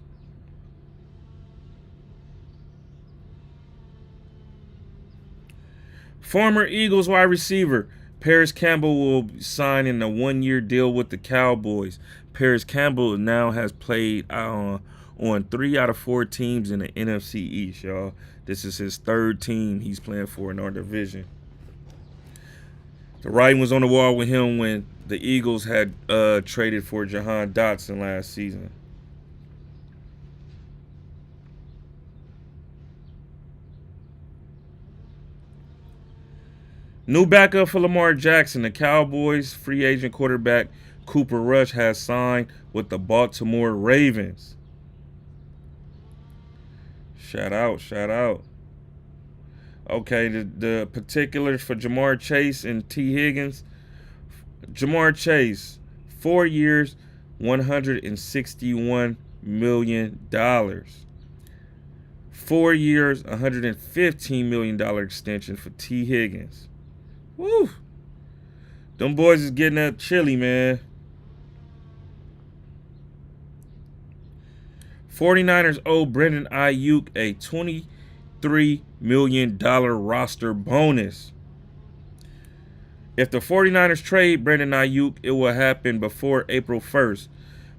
Former Eagles wide receiver Paris Campbell will sign in a 1-year deal with the Cowboys. Paris Campbell now has played on 3 out of 4 teams in the NFC East, y'all. This is his 3rd team he's playing for in our division. The writing was on the wall with him when the Eagles had traded for Jahan Dotson last season. New backup for Lamar Jackson. The Cowboys free agent quarterback Cooper Rush has signed with the Baltimore Ravens. Shout out. Okay, the particulars for Jamar Chase and T. Higgins. Jamar Chase, 4 years, $161 million. 4 years, $115 million extension for T. Higgins. Woo! Them boys is getting that chili, man. 49ers owe Brendan Ayuk a $23 million roster bonus. If the 49ers trade Brendan Ayuk, it will happen before April 1st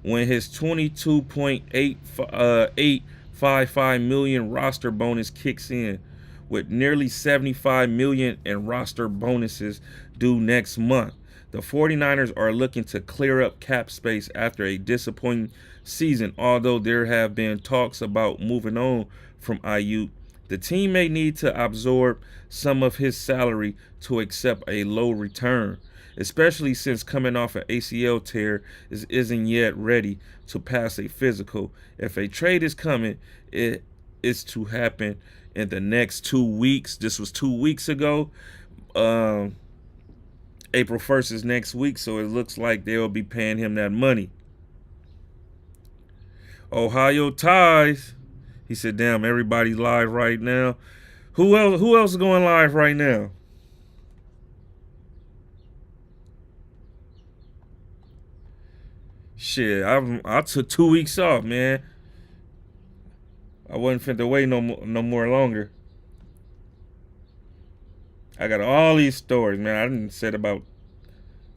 when his $22.855 million roster bonus kicks in, with nearly $75 million in roster bonuses due next month. The 49ers are looking to clear up cap space after a disappointing season, although there have been talks about moving on from Ayuk. The team may need to absorb some of his salary to accept a low return, especially since coming off an ACL tear isn't yet ready to pass a physical. If a trade is coming, it is to happen in the next 2 weeks. This was 2 weeks ago. April 1st is next week, so it looks like they'll be paying him that money. Ohio ties. He said, damn, everybody's live right now. Who else is going live right now? Shit, I took 2 weeks off, man. I wasn't finna wait no more longer. I got all these stories, man. I done said about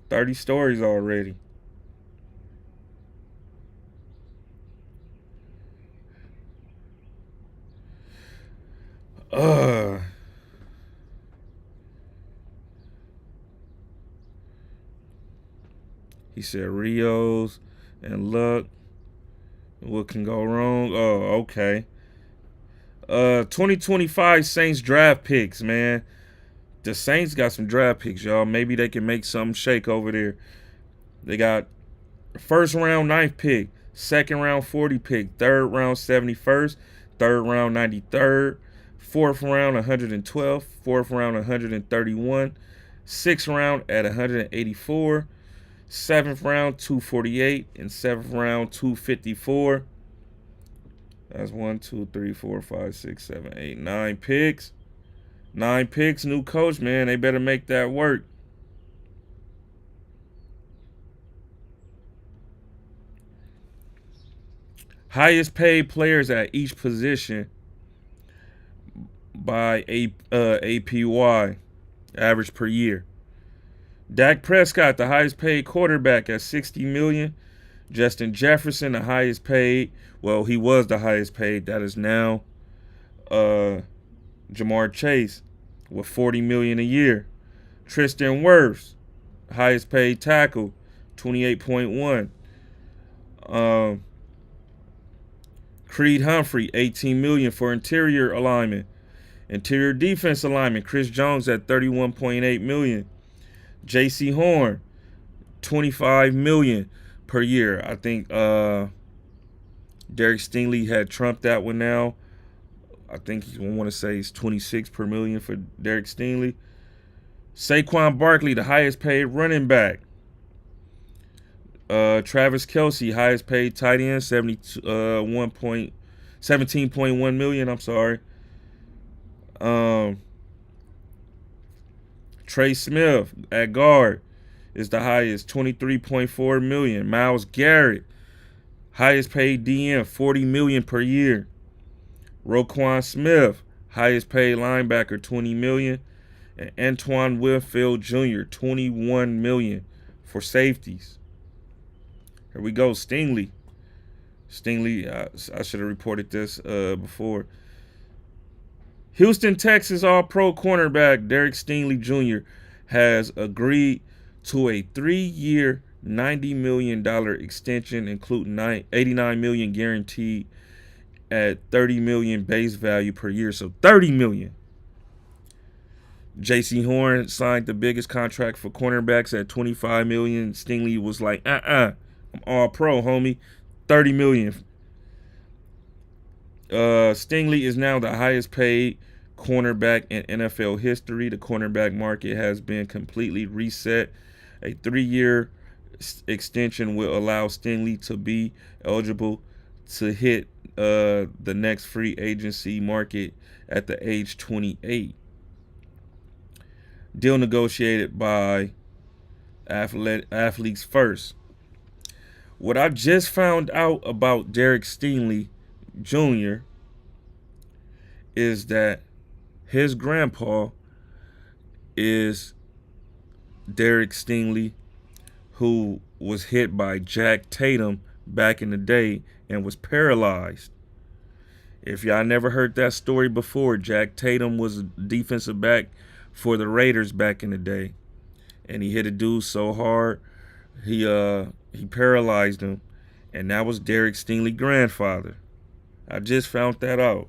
30 stories already. He said Rios and Luck. What can go wrong? Oh, okay. 2025 Saints draft picks, man. The Saints got some draft picks, y'all. Maybe they can make something shake over there. They got first round 9th pick, second round 40 pick, third round 71st, third round 93rd, fourth round 112th, fourth round 131, sixth round at 184, seventh round 248, and seventh round 254. That's 1, 2, 3, 4, 5, 6, 7, 8, 9 picks. 9 picks, new coach, man. They better make that work. Highest paid players at each position by APY, average per year. Dak Prescott, the highest paid quarterback at $60 million. Justin Jefferson, the highest paid. Well, he was the highest paid. That is now Jamar Chase with $40 million a year. Tristan Wirfs, highest paid tackle, 28.1. Creed Humphrey, $18 million for interior alignment. Interior defense alignment, Chris Jones at $31.8 million. J.C. Horn, $25 million per year. I think Derek Stingley had trumped that one now. I think I want to say it's $26 per million for Derek Stingley. Saquon Barkley, the highest paid running back. Travis Kelce, highest paid tight end, $17.1 million. I'm sorry. Trey Smith at guard is the highest, $23.4 million. Myles Garrett, highest paid DM, $40 million per year. Roquan Smith, highest paid linebacker, $20 million. And Antoine Winfield Jr., $21 million for safeties. Here we go, Stingley. I should have reported this before. Houston, Texas All-Pro cornerback Derek Stingley Jr. has agreed to a 3-year, $90 million extension, including $89 million guaranteed at $30 million base value per year. So $30 million. J.C. Horn signed the biggest contract for cornerbacks at $25 million. Stingley was like, I'm all pro, homie. $30 million. Stingley is now the highest paid cornerback in NFL history. The cornerback market has been completely reset. A 3-year extension will allow Stingley to be eligible to hit the next free agency market at the age 28. Deal negotiated by Athletes First. What I just found out about Derek Stingley Jr. is that his grandpa is Derek Stingley, who was hit by Jack Tatum back in the day and was paralyzed. If y'all never heard that story before, Jack Tatum was a defensive back for the Raiders back in the day, and he hit a dude so hard he paralyzed him, and that was Derek Stingley's grandfather. I just found that out.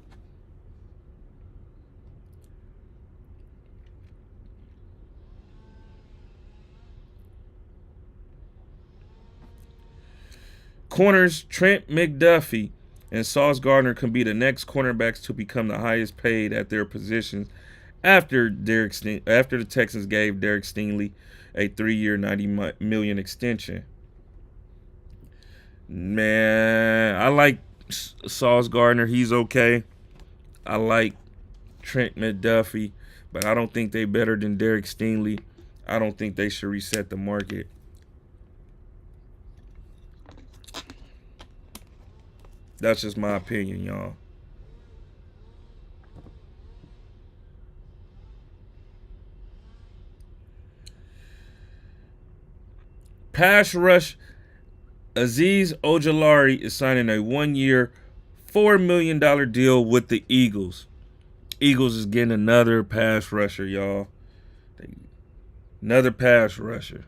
Corners Trent McDuffie and Sauce Gardner can be the next cornerbacks to become the highest paid at their positions after the Texans gave Derek Stingley a 3-year, $90 million extension. Man, I like Sauce Gardner. He's okay. I like Trent McDuffie, but I don't think they better than Derek Stingley. I don't think they should reset the market. That's just my opinion, y'all. Pass rush Azeez Ojulari is signing a 1-year, $4 million deal with the Eagles. Eagles is getting another pass rusher, y'all. Another pass rusher.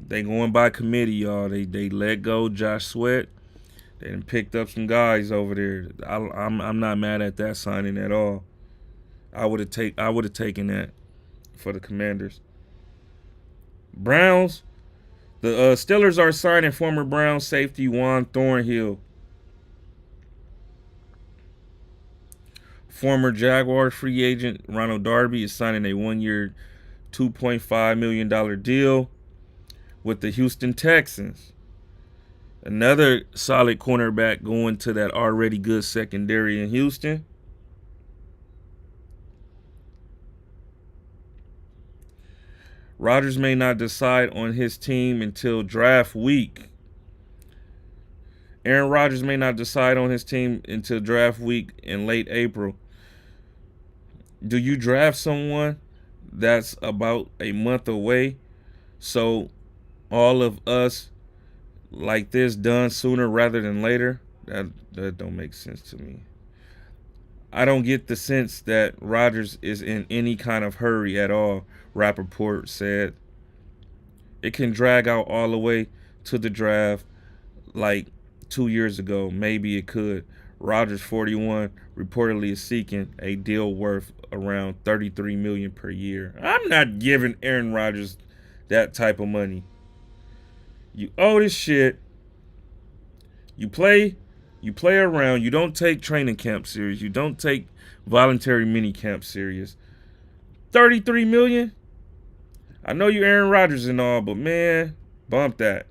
They going by committee, y'all. They let go Josh Sweat. They done picked up some guys over there. I'm not mad at that signing at all. I would have taken that for the Commanders. Browns. The Steelers are signing former Browns safety Juan Thornhill. Former Jaguars free agent Ronald Darby is signing a 1-year, $2.5 million deal with the Houston Texans. Another solid cornerback going to that already good secondary in Houston. Rodgers may not decide on his team until draft week. Aaron Rodgers may not decide on his team until draft week in late April. Do you draft someone that's about a month away so all of us like this done sooner rather than later? That don't make sense to me. I don't get the sense that Rodgers is in any kind of hurry at all, Rappaport said. It can drag out all the way to the draft like 2 years ago. Maybe it could. Rodgers, 41, reportedly is seeking a deal worth around $33 million per year. I'm not giving Aaron Rodgers that type of money. You owe this shit. You play around. You don't take training camp serious. You don't take voluntary mini camp serious. $33 million? I know you Aaron Rodgers and all, but man, bump that.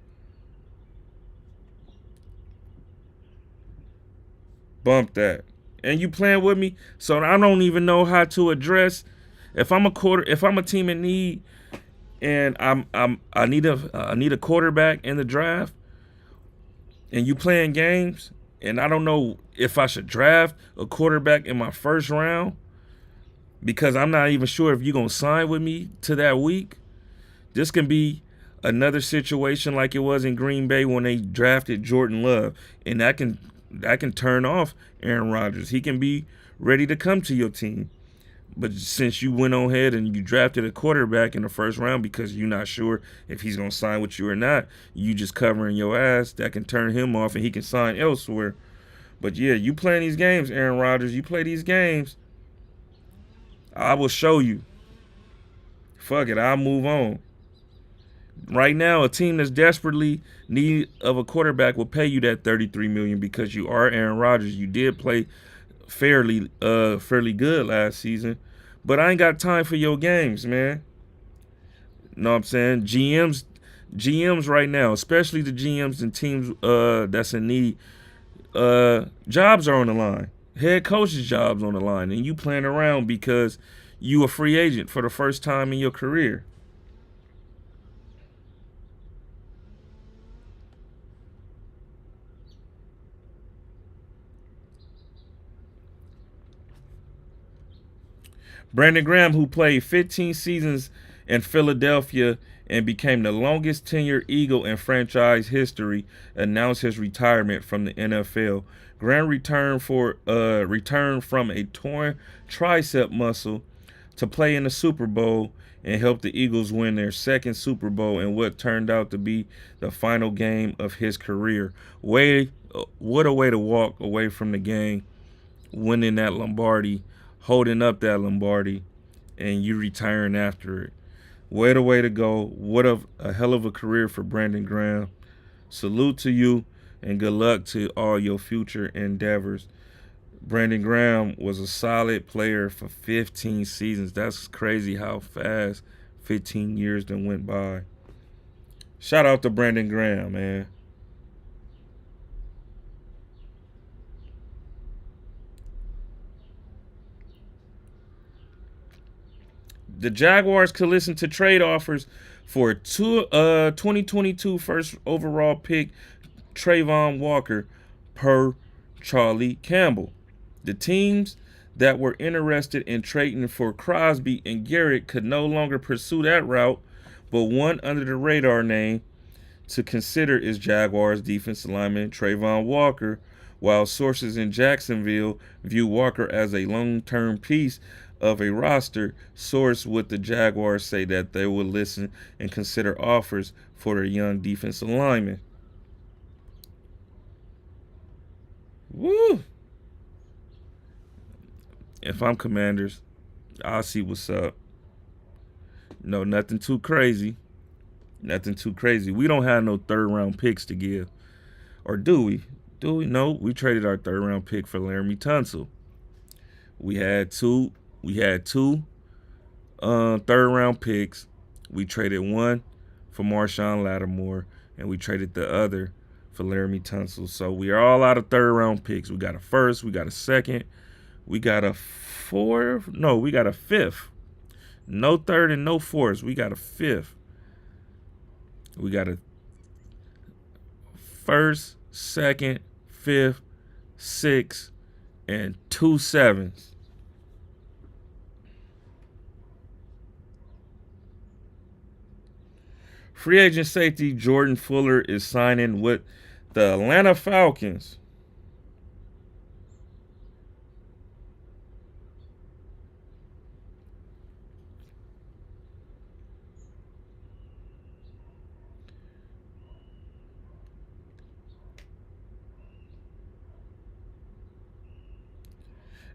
Bump that. And you playing with me, so I don't even know how to address if I'm a team in need and I need a quarterback in the draft, and you playing games, and I don't know if I should draft a quarterback in my first round because I'm not even sure if you're going to sign with me to that week. This can be another situation like it was in Green Bay when they drafted Jordan Love, and that can turn off Aaron Rodgers. He can be ready to come to your team. But since you went on ahead and you drafted a quarterback in the first round because you're not sure if he's going to sign with you or not, you just covering your ass, that can turn him off and he can sign elsewhere. But yeah, you playing these games, Aaron Rodgers, you play these games, I will show you. Fuck it, I'll move on. Right now, a team that's desperately need of a quarterback will pay you that $33 million because you are Aaron Rodgers. You did play fairly good last season, but I ain't got time for your games, man. Know what I'm saying? GMs right now, especially the GMs and teams that's in need, jobs are on the line. Head coach's jobs on the line, and you playing around because you a free agent for the first time in your career. Brandon Graham, who played 15 seasons in Philadelphia and became the longest tenured Eagle in franchise history, announced his retirement from the NFL. Graham returned from a torn tricep muscle to play in the Super Bowl and helped the Eagles win their second Super Bowl in what turned out to be the final game of his career. What a way to walk away from the game, winning that Lombardi, holding up that Lombardi, and you retiring after it. What a way to go. What a hell of a career for Brandon Graham. Salute to you and good luck to all your future endeavors. Brandon Graham was a solid player for 15 seasons. That's crazy how fast 15 years done went by. Shout out to Brandon Graham, man. The Jaguars could listen to trade offers for 2022 first overall pick Trayvon Walker, per Charlie Campbell. The teams that were interested in trading for Crosby and Garrett could no longer pursue that route, but one under the radar name to consider is Jaguars defensive lineman Trayvon Walker, while sources in Jacksonville view Walker as a long-term piece of a roster. Source with the Jaguars say that they will listen and consider offers for their young defensive linemen. Woo! If I'm Commanders, I'll see what's up. No, nothing too crazy. Nothing too crazy. We don't have no third round picks to give. Or do we? Do we? No, we traded our third round pick for Laramie Tunsil. We had two. We had two third round picks. We traded one for Marshawn Lattimore, and we traded the other for Laramie Tunsil. So we are all out of third round picks. We got a first, we got a second, we got a fourth. No, we got a fifth. No third and no fourth. We got a fifth. We got a first, second, fifth, sixth, and 2 sevens. Free agent safety Jordan Fuller is signing with the Atlanta Falcons.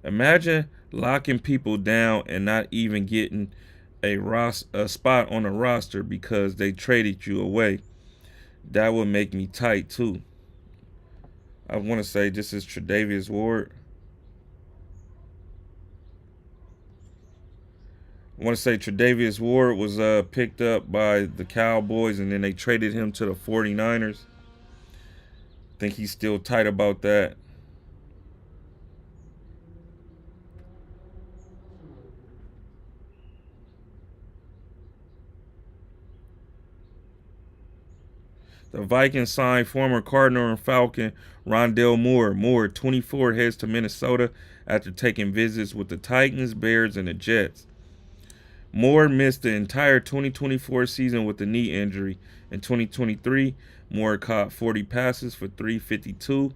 Imagine locking people down and not even getting a spot on a roster because they traded you away. That would make me tight too. I want to say this is Tre'Davious Ward. I want to say Tre'Davious Ward was picked up by the Cowboys and then they traded him to the 49ers. Think he's still tight about that. The Vikings signed former Cardinal and Falcon Rondale Moore. Moore, 24, heads to Minnesota after taking visits with the Titans, Bears, and the Jets. Moore missed the entire 2024 season with a knee injury. In 2023, Moore caught 40 passes for 352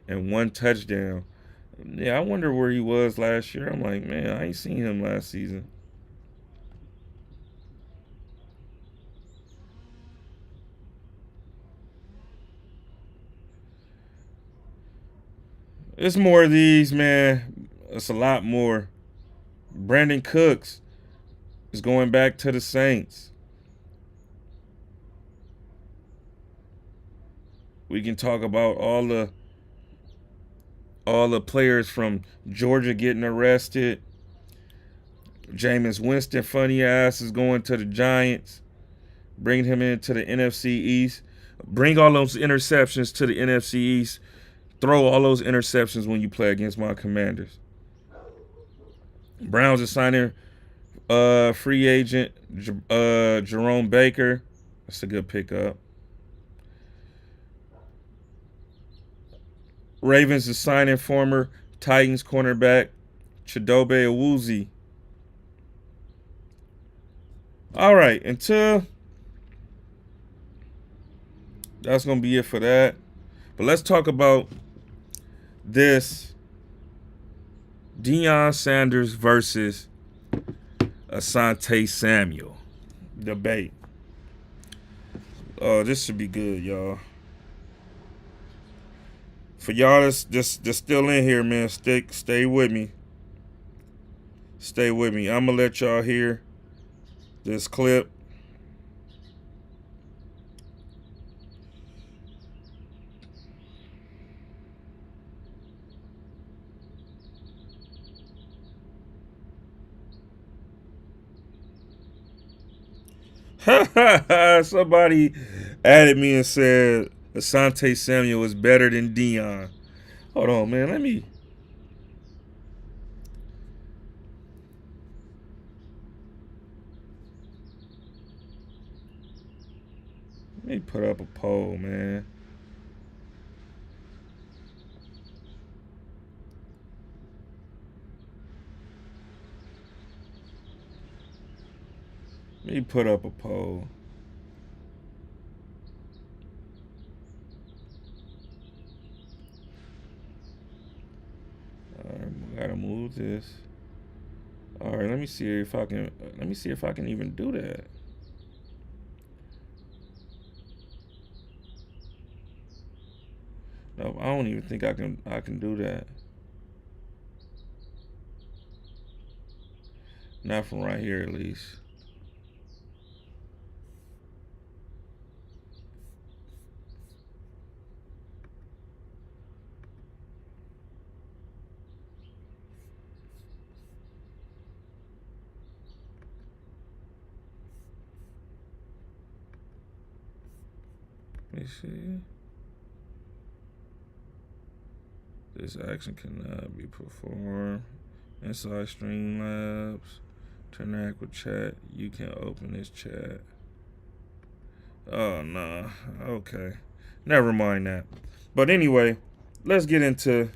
and 1 touchdown. Yeah, I wonder where he was last year. I'm like, man, I ain't seen him last season. It's more of these, man. It's a lot more. Brandon Cooks is going back to the Saints. We can talk about all the players from Georgia getting arrested. Jameis Winston, funny ass, is going to the Giants. Bring him into the NFC East. Bring all those interceptions to the NFC East. Throw all those interceptions when you play against my Commanders. Browns are signing free agent Jerome Baker. That's a good pickup. Ravens is signing former Titans cornerback Chidobe Awuzie. All right, until that's going to be it for that. But let's talk about this Deion Sanders versus Asante Samuel debate. This should be good, y'all. For y'all that's just still in here, man, stay with me. Stay with me. I'm gonna let y'all hear this clip. Somebody added me and said Asante Samuel is better than Deion. Hold on, man. Let me put up a poll, man. Let me put up a poll. Alright, we gotta move this. All right, let me see if I can. Let me see if I can even do that. No, I don't even think I can. I can do that. Not from right here, at least. Let me see. This action cannot be performed. Inside Streamlabs. Interact with chat. You can open this chat. Oh, nah. Okay. Never mind that. But anyway, let's get into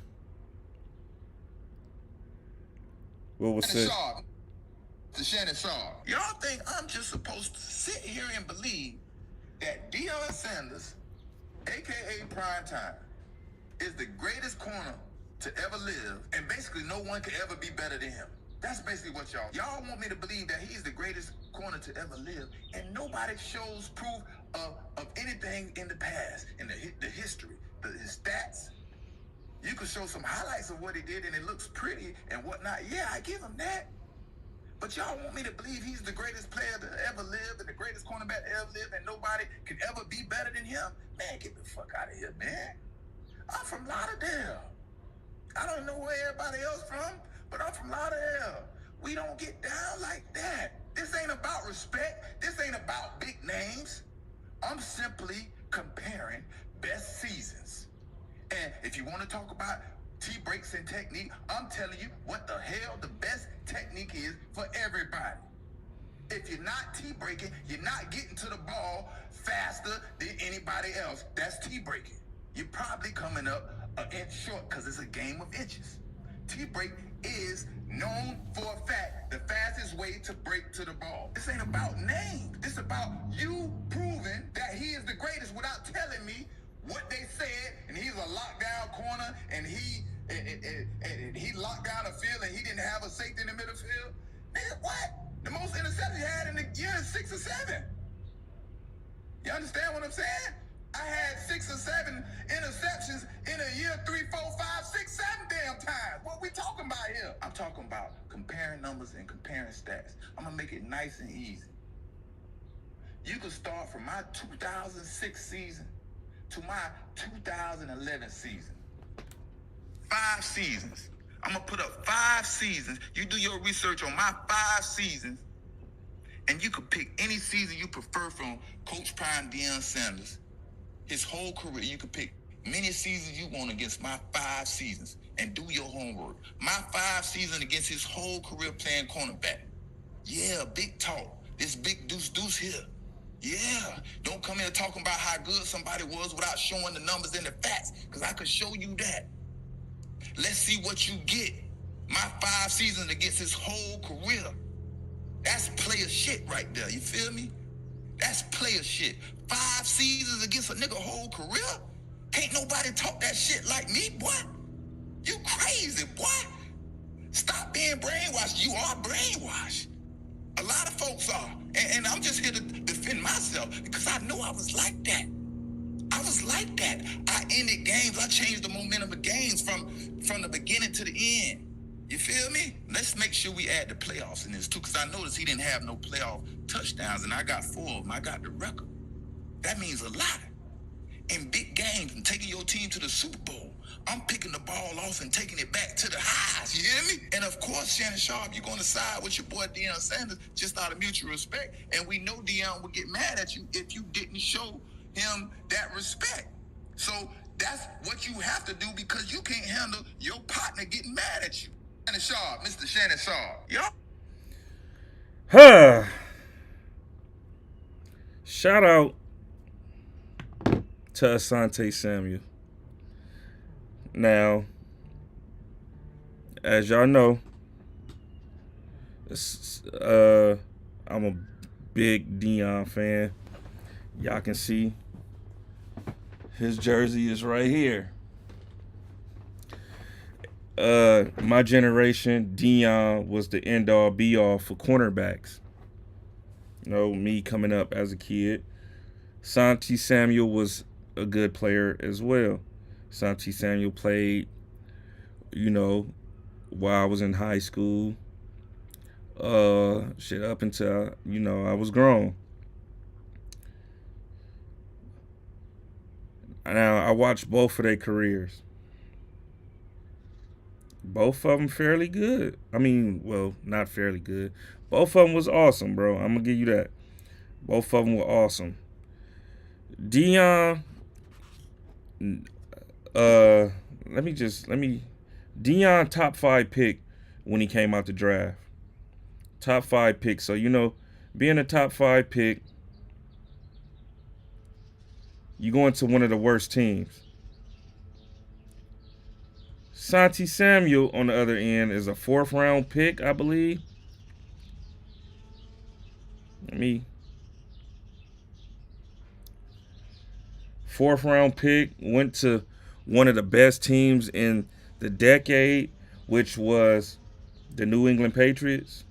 what was said. To Shannon Sharp. Y'all think I'm just supposed to sit here and believe that Deion Sanders, aka Primetime, is the greatest corner to ever live, and basically no one could ever be better than him? That's basically what y'all want me to believe, that he's the greatest corner to ever live, and nobody shows proof of anything in the past, in the history, his stats. You could show some highlights of what he did, and it looks pretty and whatnot. Yeah, I give him that. But y'all want me to believe he's the greatest player to ever live and the greatest cornerback to ever live, and nobody can ever be better than him? Man, get the fuck out of here, man. I'm from Lauderdale. I don't know where everybody else from, but I'm from Lauderdale. We don't get down like that. This ain't about respect. This ain't about big names. I'm simply comparing best seasons. And if you want to talk about T-breaks and technique, I'm telling you what the hell the best technique is for everybody. If you're not T-breaking, you're not getting to the ball faster than anybody else. That's T-breaking. You're probably coming up an inch short because it's a game of inches. T-break is known for a fact the fastest way to break to the ball. This ain't about names. This about you proving that he is the greatest without telling me what they said, and he's a lockdown corner, and he locked down the field, and he didn't have a safety in the middle field. Nigga, what? The most interceptions he had in the year is 6 or 7. You understand what I'm saying? I had 6 or 7 interceptions in a year, 3, 4, 5, 6, 7 damn times. What we talking about here? I'm talking about comparing numbers and comparing stats. I'm gonna make it nice and easy. You can start from my 2006 season to my 2011 season. 5 seasons. I'm gonna put up 5 seasons. You do your research on my 5 seasons, and you could pick any season you prefer from Coach Prime Deion Sanders. His whole career, you could pick many seasons you want against my 5 seasons and do your homework. My 5 seasons against his whole career playing cornerback. Yeah, big talk. This big deuce here. Yeah, don't come here talking about how good somebody was without showing the numbers and the facts, because I could show you that. Let's see what you get. My 5 seasons against his whole career. That's player shit right there, you feel me? That's player shit. 5 seasons against a nigga whole career? Can't nobody talk that shit like me, boy. You crazy, boy. Stop being brainwashed. You are brainwashed. A lot of folks are. And I'm just here to defend myself because I know I was like that. I was like that. I ended games. I changed the momentum of games from the beginning to the end. You feel me? Let's make sure we add the playoffs in this too, because I noticed he didn't have no playoff touchdowns, and I got 4 of them. I got the record. That means a lot. In big games and taking your team to the Super Bowl, I'm picking the ball off and taking it back to the highs. You hear me? And of course, Shannon Sharp, you're going to side with your boy Deion Sanders just out of mutual respect. And we know Deion would get mad at you if you didn't show him that respect. So that's what you have to do, because you can't handle your partner getting mad at you. Shannon Sharp, Mr. Shannon Sharp. Yup. Huh. Shout out to Asante Samuel. Now, as y'all know, I'm a big Deion fan. Y'all can see his jersey is right here. My generation, Dion was the end all be all for cornerbacks. You know, me coming up as a kid. Santi Samuel was a good player as well. Santi Samuel played, you know, while I was in high school. Shit up until I was grown. Now I watched both of their careers. Both of them fairly good. I mean, well, not fairly good. Both of them was awesome, bro. I'm gonna give you that. Both of them were awesome. Dion, uh, let me. Dion top 5 pick when he came out the draft. Top 5 pick. So being a top 5 pick, you go into one of the worst teams. Santi Samuel on the other end is a 4th round pick, I believe. Let me 4th round pick, went to one of the best teams in the decade, which was the New England Patriots.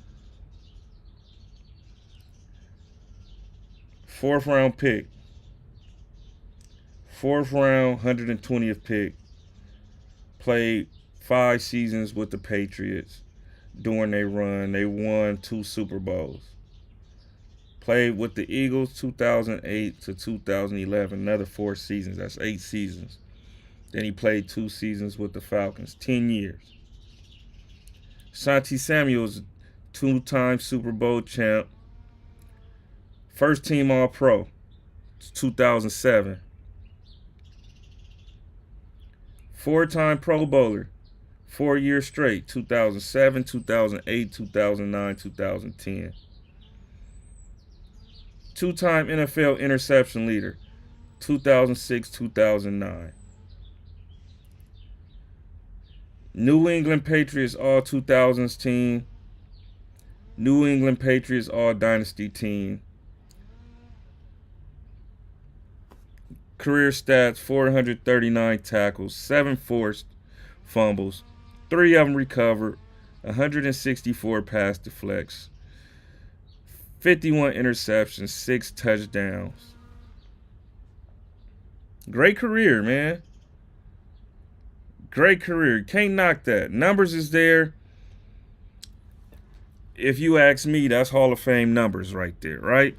4th round pick. 4th round, 120th pick. Played 5 seasons with the Patriots during their run. They won 2 Super Bowls. Played with the Eagles 2008 to 2011, another 4 seasons. That's 8 seasons. Then he played 2 seasons with the Falcons, 10 years. Santi Samuel's 2-time Super Bowl champ, first team All Pro, 2007. 4-time Pro Bowler, 4 years straight, 2007, 2008, 2009, 2010. 2-time NFL interception leader, 2006, 2009. New England Patriots All 2000s team. New England Patriots All Dynasty team. Career stats: 439 tackles, 7 forced fumbles, 3 of them recovered, 164 pass deflects, 51 interceptions, 6 touchdowns. Great career, man. Great career. Can't knock that. Numbers is there. If you ask me, that's Hall of Fame numbers right there, right?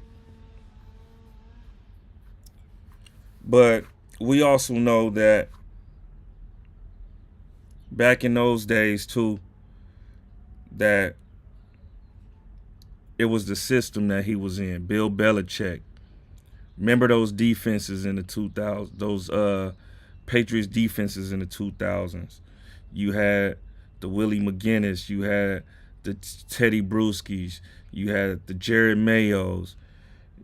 But we also know that back in those days too, that it was the system that he was in. Bill Belichick. Remember those defenses in the 2000s, those Patriots defenses in the 2000s. You had the Willie McGinnis, you had the Teddy Bruschi's, you had the Jared Mayos,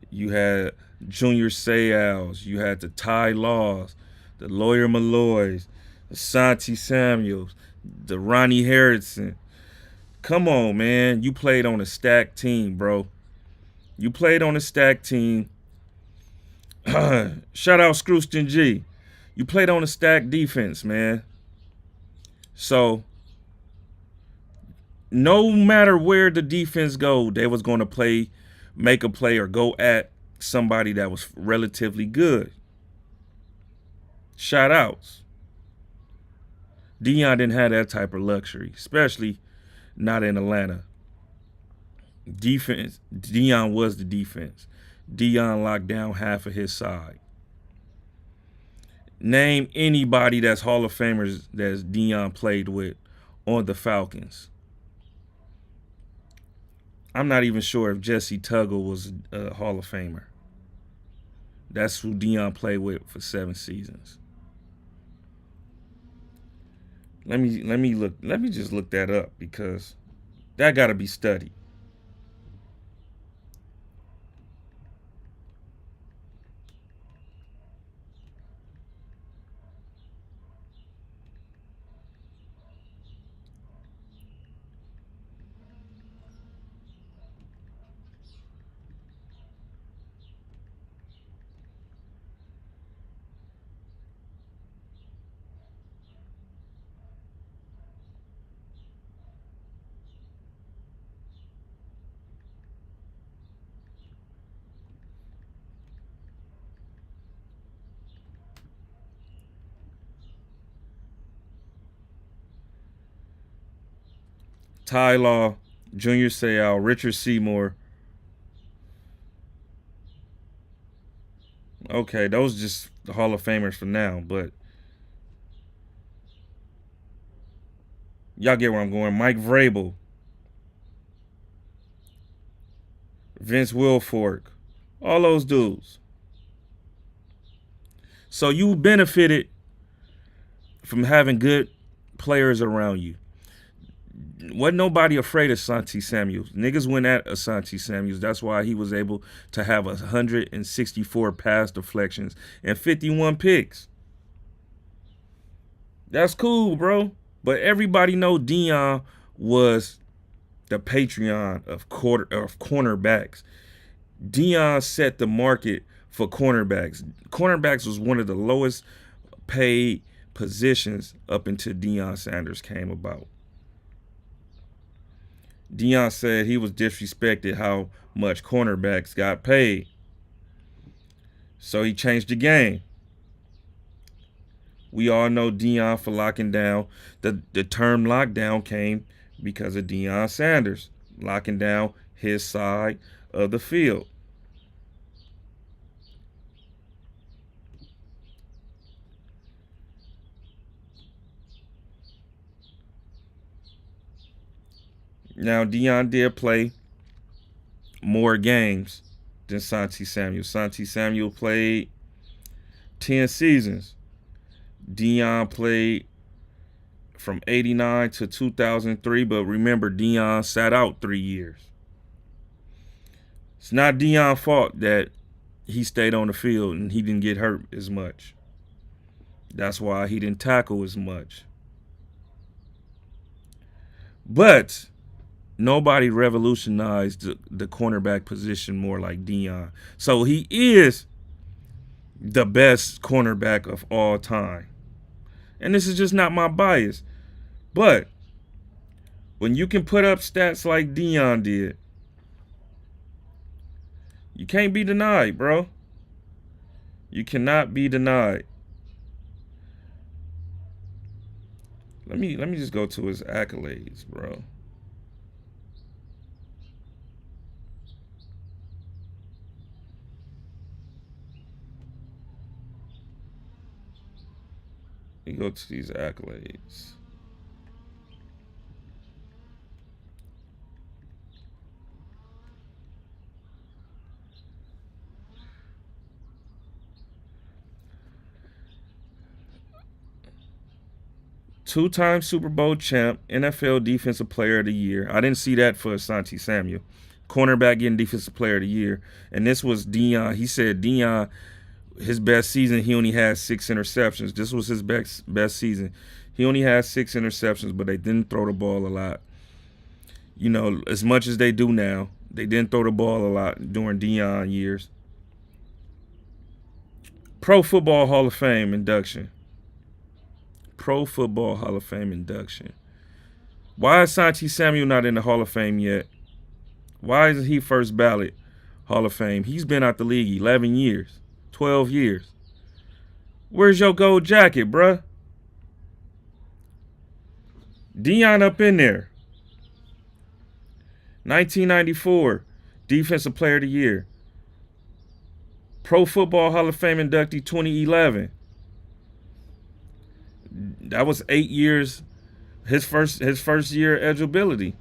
you had Junior Seau's, you had the Ty Laws, the Lawyer Malloys, the Santi Samuels, the Ronnie Harrison. Come on, man. You played on a stacked team, bro. You played on a stacked team. Shout out Scrooston G. You played on a stacked defense, man. So no matter where the defense go, they was going to make a play, or go at somebody that was relatively good. Shout outs. Dion didn't have that type of luxury, especially not in Atlanta. Defense. Dion was the defense. Dion locked down half of his side. Name anybody that's Hall of Famers that Dion played with on the Falcons. I'm not even sure if Jesse Tuggle was a Hall of Famer. That's who Dion played with for 7 seasons. Let me just look that up, because that got to be studied. Ty Law, Junior Seau, Richard Seymour. Okay, those just the Hall of Famers for now, but y'all get where I'm going. Mike Vrabel, Vince Wilfork, all those dudes. So you benefited from having good players around you. Wasn't nobody afraid of Asante Samuels. Niggas went at Asante Samuels. That's why he was able to have 164 pass deflections and 51 picks. That's cool, bro. But everybody know Deion was the Patreon of cornerbacks. Deion set the market for cornerbacks. Cornerbacks was one of the lowest paid positions up until Deion Sanders came about. Deion said he was disrespected how much cornerbacks got paid. So he changed the game. We all know Deion for locking down. The term lockdown came because of Deion Sanders locking down his side of the field. Now, Deion did play more games than Asante Samuel. Asante Samuel played 10 seasons. Deion played from 89 to 2003, but remember, Deion sat out 3 years. It's not Deion's fault that he stayed on the field and he didn't get hurt as much. That's why he didn't tackle as much. But nobody revolutionized the cornerback position more like Deion. So he is the best cornerback of all time. And this is just not my bias. But when you can put up stats like Deion did, you can't be denied, bro. You cannot be denied. Let me just go to his accolades, bro. Let me go to these accolades. Two-time Super Bowl champ, NFL Defensive Player of the Year. I didn't see that for Asante Samuel. Cornerback getting Defensive Player of the Year. And this was Deion. He said Deion, his best season, he only had 6 interceptions. This was his best season. He only had 6 interceptions, but they didn't throw the ball a lot. You know, as much as they do now, they didn't throw the ball a lot during Deion years. Pro Football Hall of Fame induction. Pro Football Hall of Fame induction. Why is Asante Samuel not in the Hall of Fame yet? Why isn't he first ballot Hall of Fame? He's been out the league 11 years, 12 years. Where's your gold jacket, bruh? Deion up in there. 1994, Defensive Player of the Year. Pro Football Hall of Fame inductee 2011. That was 8 years, his first year eligibility.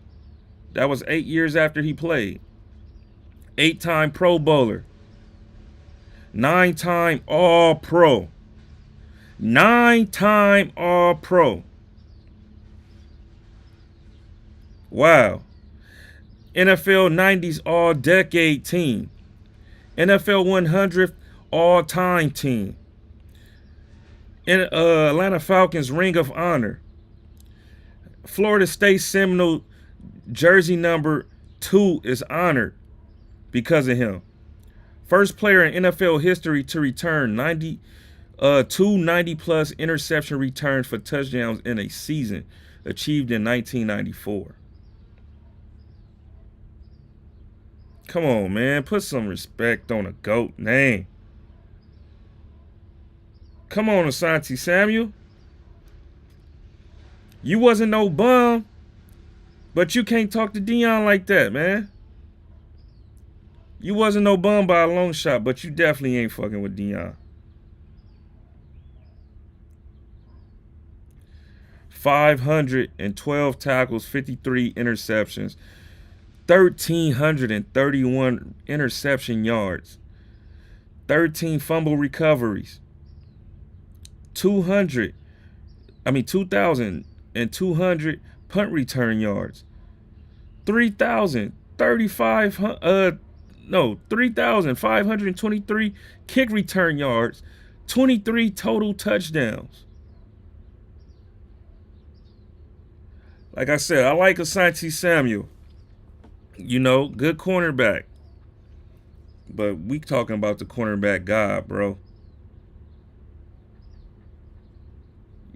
That was 8 years after he played. 8-time Pro Bowler. 9-time All-Pro. 9-time All-Pro. Wow. NFL 90s All-Decade Team. NFL 100th All-Time Team. Atlanta Falcons Ring of Honor. Florida State Seminole jersey number 2 is honored because of him. First player in NFL history to return 90+ interception returns for touchdowns in a season, achieved in 1994. Come on, man. Put some respect on a GOAT name. Come on, Asante Samuel. You wasn't no bum. But you can't talk to Dion like that, man. You wasn't no bum by a long shot, but you definitely ain't fucking with Dion. 512 tackles, 53 interceptions, 1,331 interception yards, 13 fumble recoveries, 2,200 punt return yards, 3,523 kick return yards, 23 total touchdowns. Like I said, I like Asante Samuel. You know, good cornerback. But we talking about the cornerback god, bro.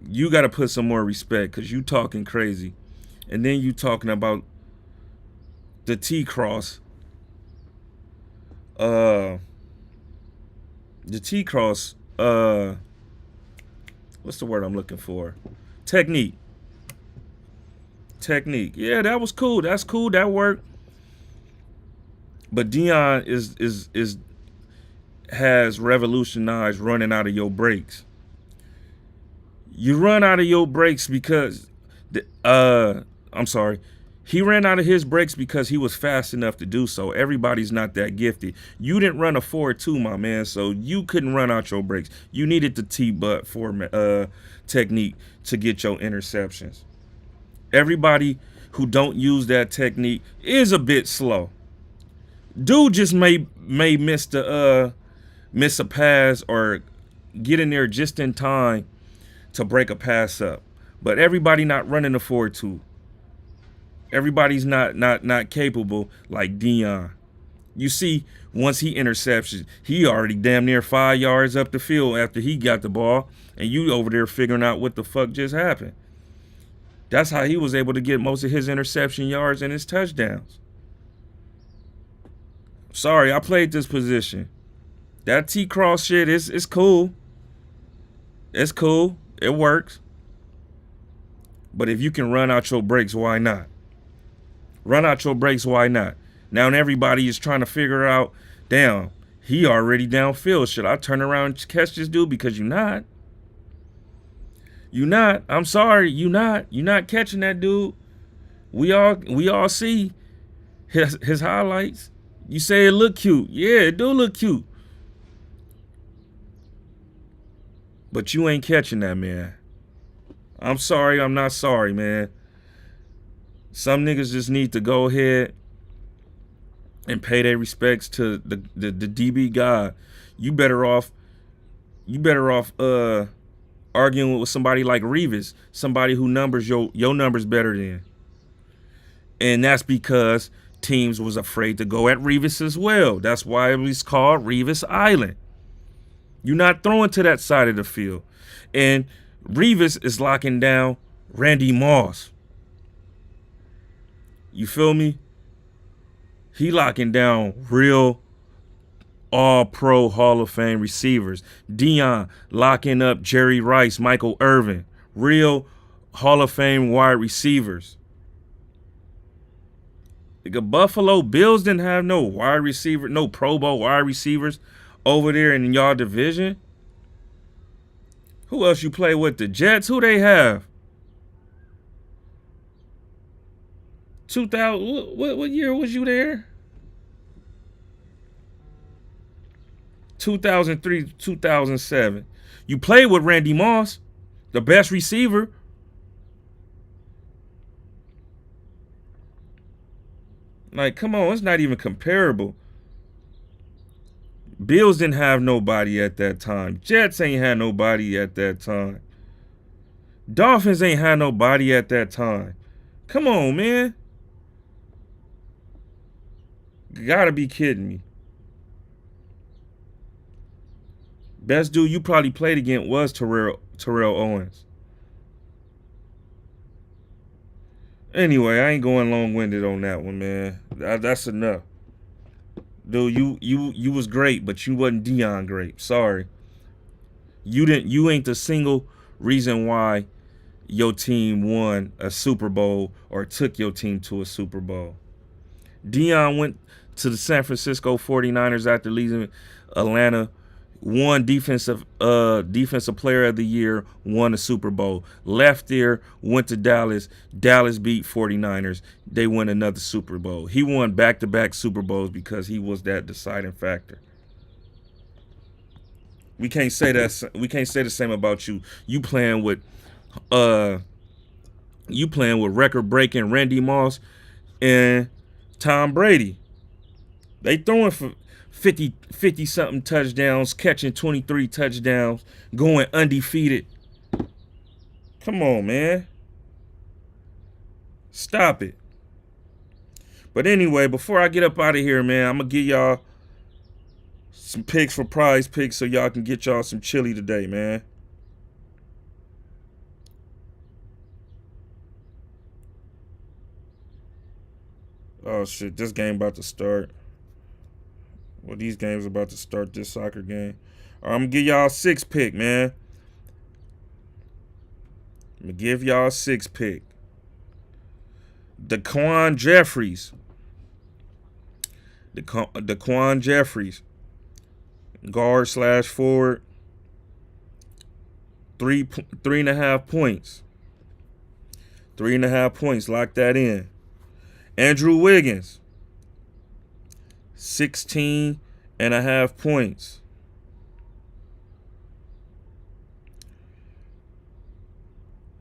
You got to put some more respect because you talking crazy. And then you talking about the T-Cross. The T-Cross, what's the word I'm looking for? Technique. Yeah, that was cool. That's cool. That worked. But Dion has revolutionized running out of your brakes. You run out of your brakes because I'm sorry. He ran out of his brakes because he was fast enough to do so. Everybody's not that gifted. You didn't run a 4.2, my man, so you couldn't run out your brakes. You needed the T-butt technique to get your interceptions. Everybody who don't use that technique is a bit slow. Dude just may miss a pass or get in there just in time to break a pass up. But everybody not running a 4.2. Everybody's not capable like Dion. You see, once he intercepts, he already damn near 5 yards up the field after he got the ball, and you over there figuring out what the fuck just happened. That's how he was able to get most of his interception yards and his touchdowns. Sorry, I played this position. That T-Cross shit is cool. It's cool. It works. But if you can run out your brakes, why not? Run out your brakes, why not? Now everybody is trying to figure out, damn, he already downfield. Should I turn around and catch this dude? Because you're not. You not. I'm sorry. You not. You not catching that dude. We all see his highlights. You say it look cute. Yeah, it do look cute. But you ain't catching that, man. I'm sorry. I'm not sorry, man. Some niggas just need to go ahead and pay their respects to the DB god. You better off arguing with somebody like Revis, somebody who numbers your numbers better than. And that's because teams was afraid to go at Revis as well. That's why it was called Revis Island. You're not throwing to that side of the field. And Revis is locking down Randy Moss. You feel me? He locking down real all-pro Hall of Fame receivers. Dion locking up Jerry Rice, Michael Irvin. Real Hall of Fame wide receivers. The Buffalo Bills didn't have no wide receiver, no Pro Bowl wide receivers over there in y'all division. Who else you play with? The Jets? Who they have? 2000. What year was you there? 2003, 2007. You played with Randy Moss, the best receiver. Like, come on, it's not even comparable. Bills didn't have nobody at that time. Jets ain't had nobody at that time. Dolphins ain't had nobody at that time. Come on, man. You gotta be kidding me. Best dude you probably played against was Terrell Owens. Anyway, I ain't going long-winded on that one, man. That's enough. Dude, you was great, but you wasn't Dion great. Sorry. You ain't the single reason why your team won a Super Bowl or took your team to a Super Bowl. Deion went to the San Francisco 49ers after leaving Atlanta, won defensive player of the year, won a Super Bowl. Left there, went to Dallas. Dallas beat 49ers. They won another Super Bowl. He won back-to-back Super Bowls because he was that deciding factor. We can't say that. We can't say the same about you. You playing with record-breaking Randy Moss and Tom Brady. They throwing for 50 something touchdowns, catching 23 touchdowns, going undefeated. Come on, man. Stop it. But anyway, before I get up out of here, man, I'm going to give y'all some picks for Prize Picks so y'all can get y'all some chili today, man. Oh, shit. This game about to start. Well, these games about to start, this soccer game. All right, I'm going to give y'all a 6-pick, man. I'm going to give y'all a 6-pick. Daquan Jeffries. Daquan Jeffries. Guard / forward. 3.5 points. 3.5 points. Lock that in. Andrew Wiggins. 16.5 points.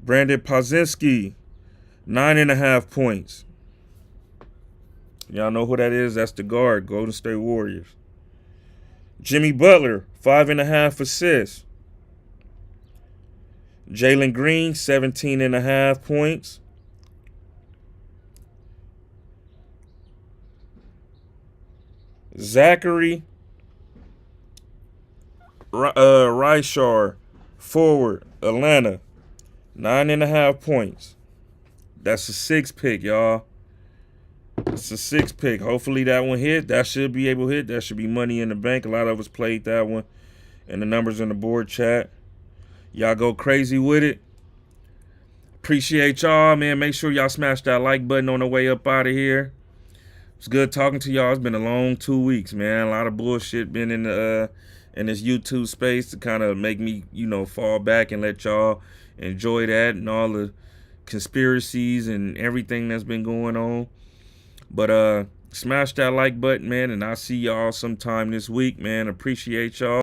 Brandon Pozinski, 9.5 points. Y'all know who that is? That's the guard, Golden State Warriors. Jimmy Butler, 5.5 assists. Jalen Green, 17.5 points. Zachary Reischar, forward, Atlanta, 9.5 points. That's a 6-pick, y'all. It's a 6-pick. Hopefully that one hit. That should be able to hit. That should be money in the bank. A lot of us played that one. And the numbers in the board chat. Y'all go crazy with it. Appreciate y'all, man. Make sure y'all smash that like button on the way up out of here. It's good talking to y'all. It's been a long 2 weeks, man. A lot of bullshit been in this YouTube space to kind of make me, fall back and let y'all enjoy that and all the conspiracies and everything that's been going on. But smash that like button, man, and I'll see y'all sometime this week, man. Appreciate y'all.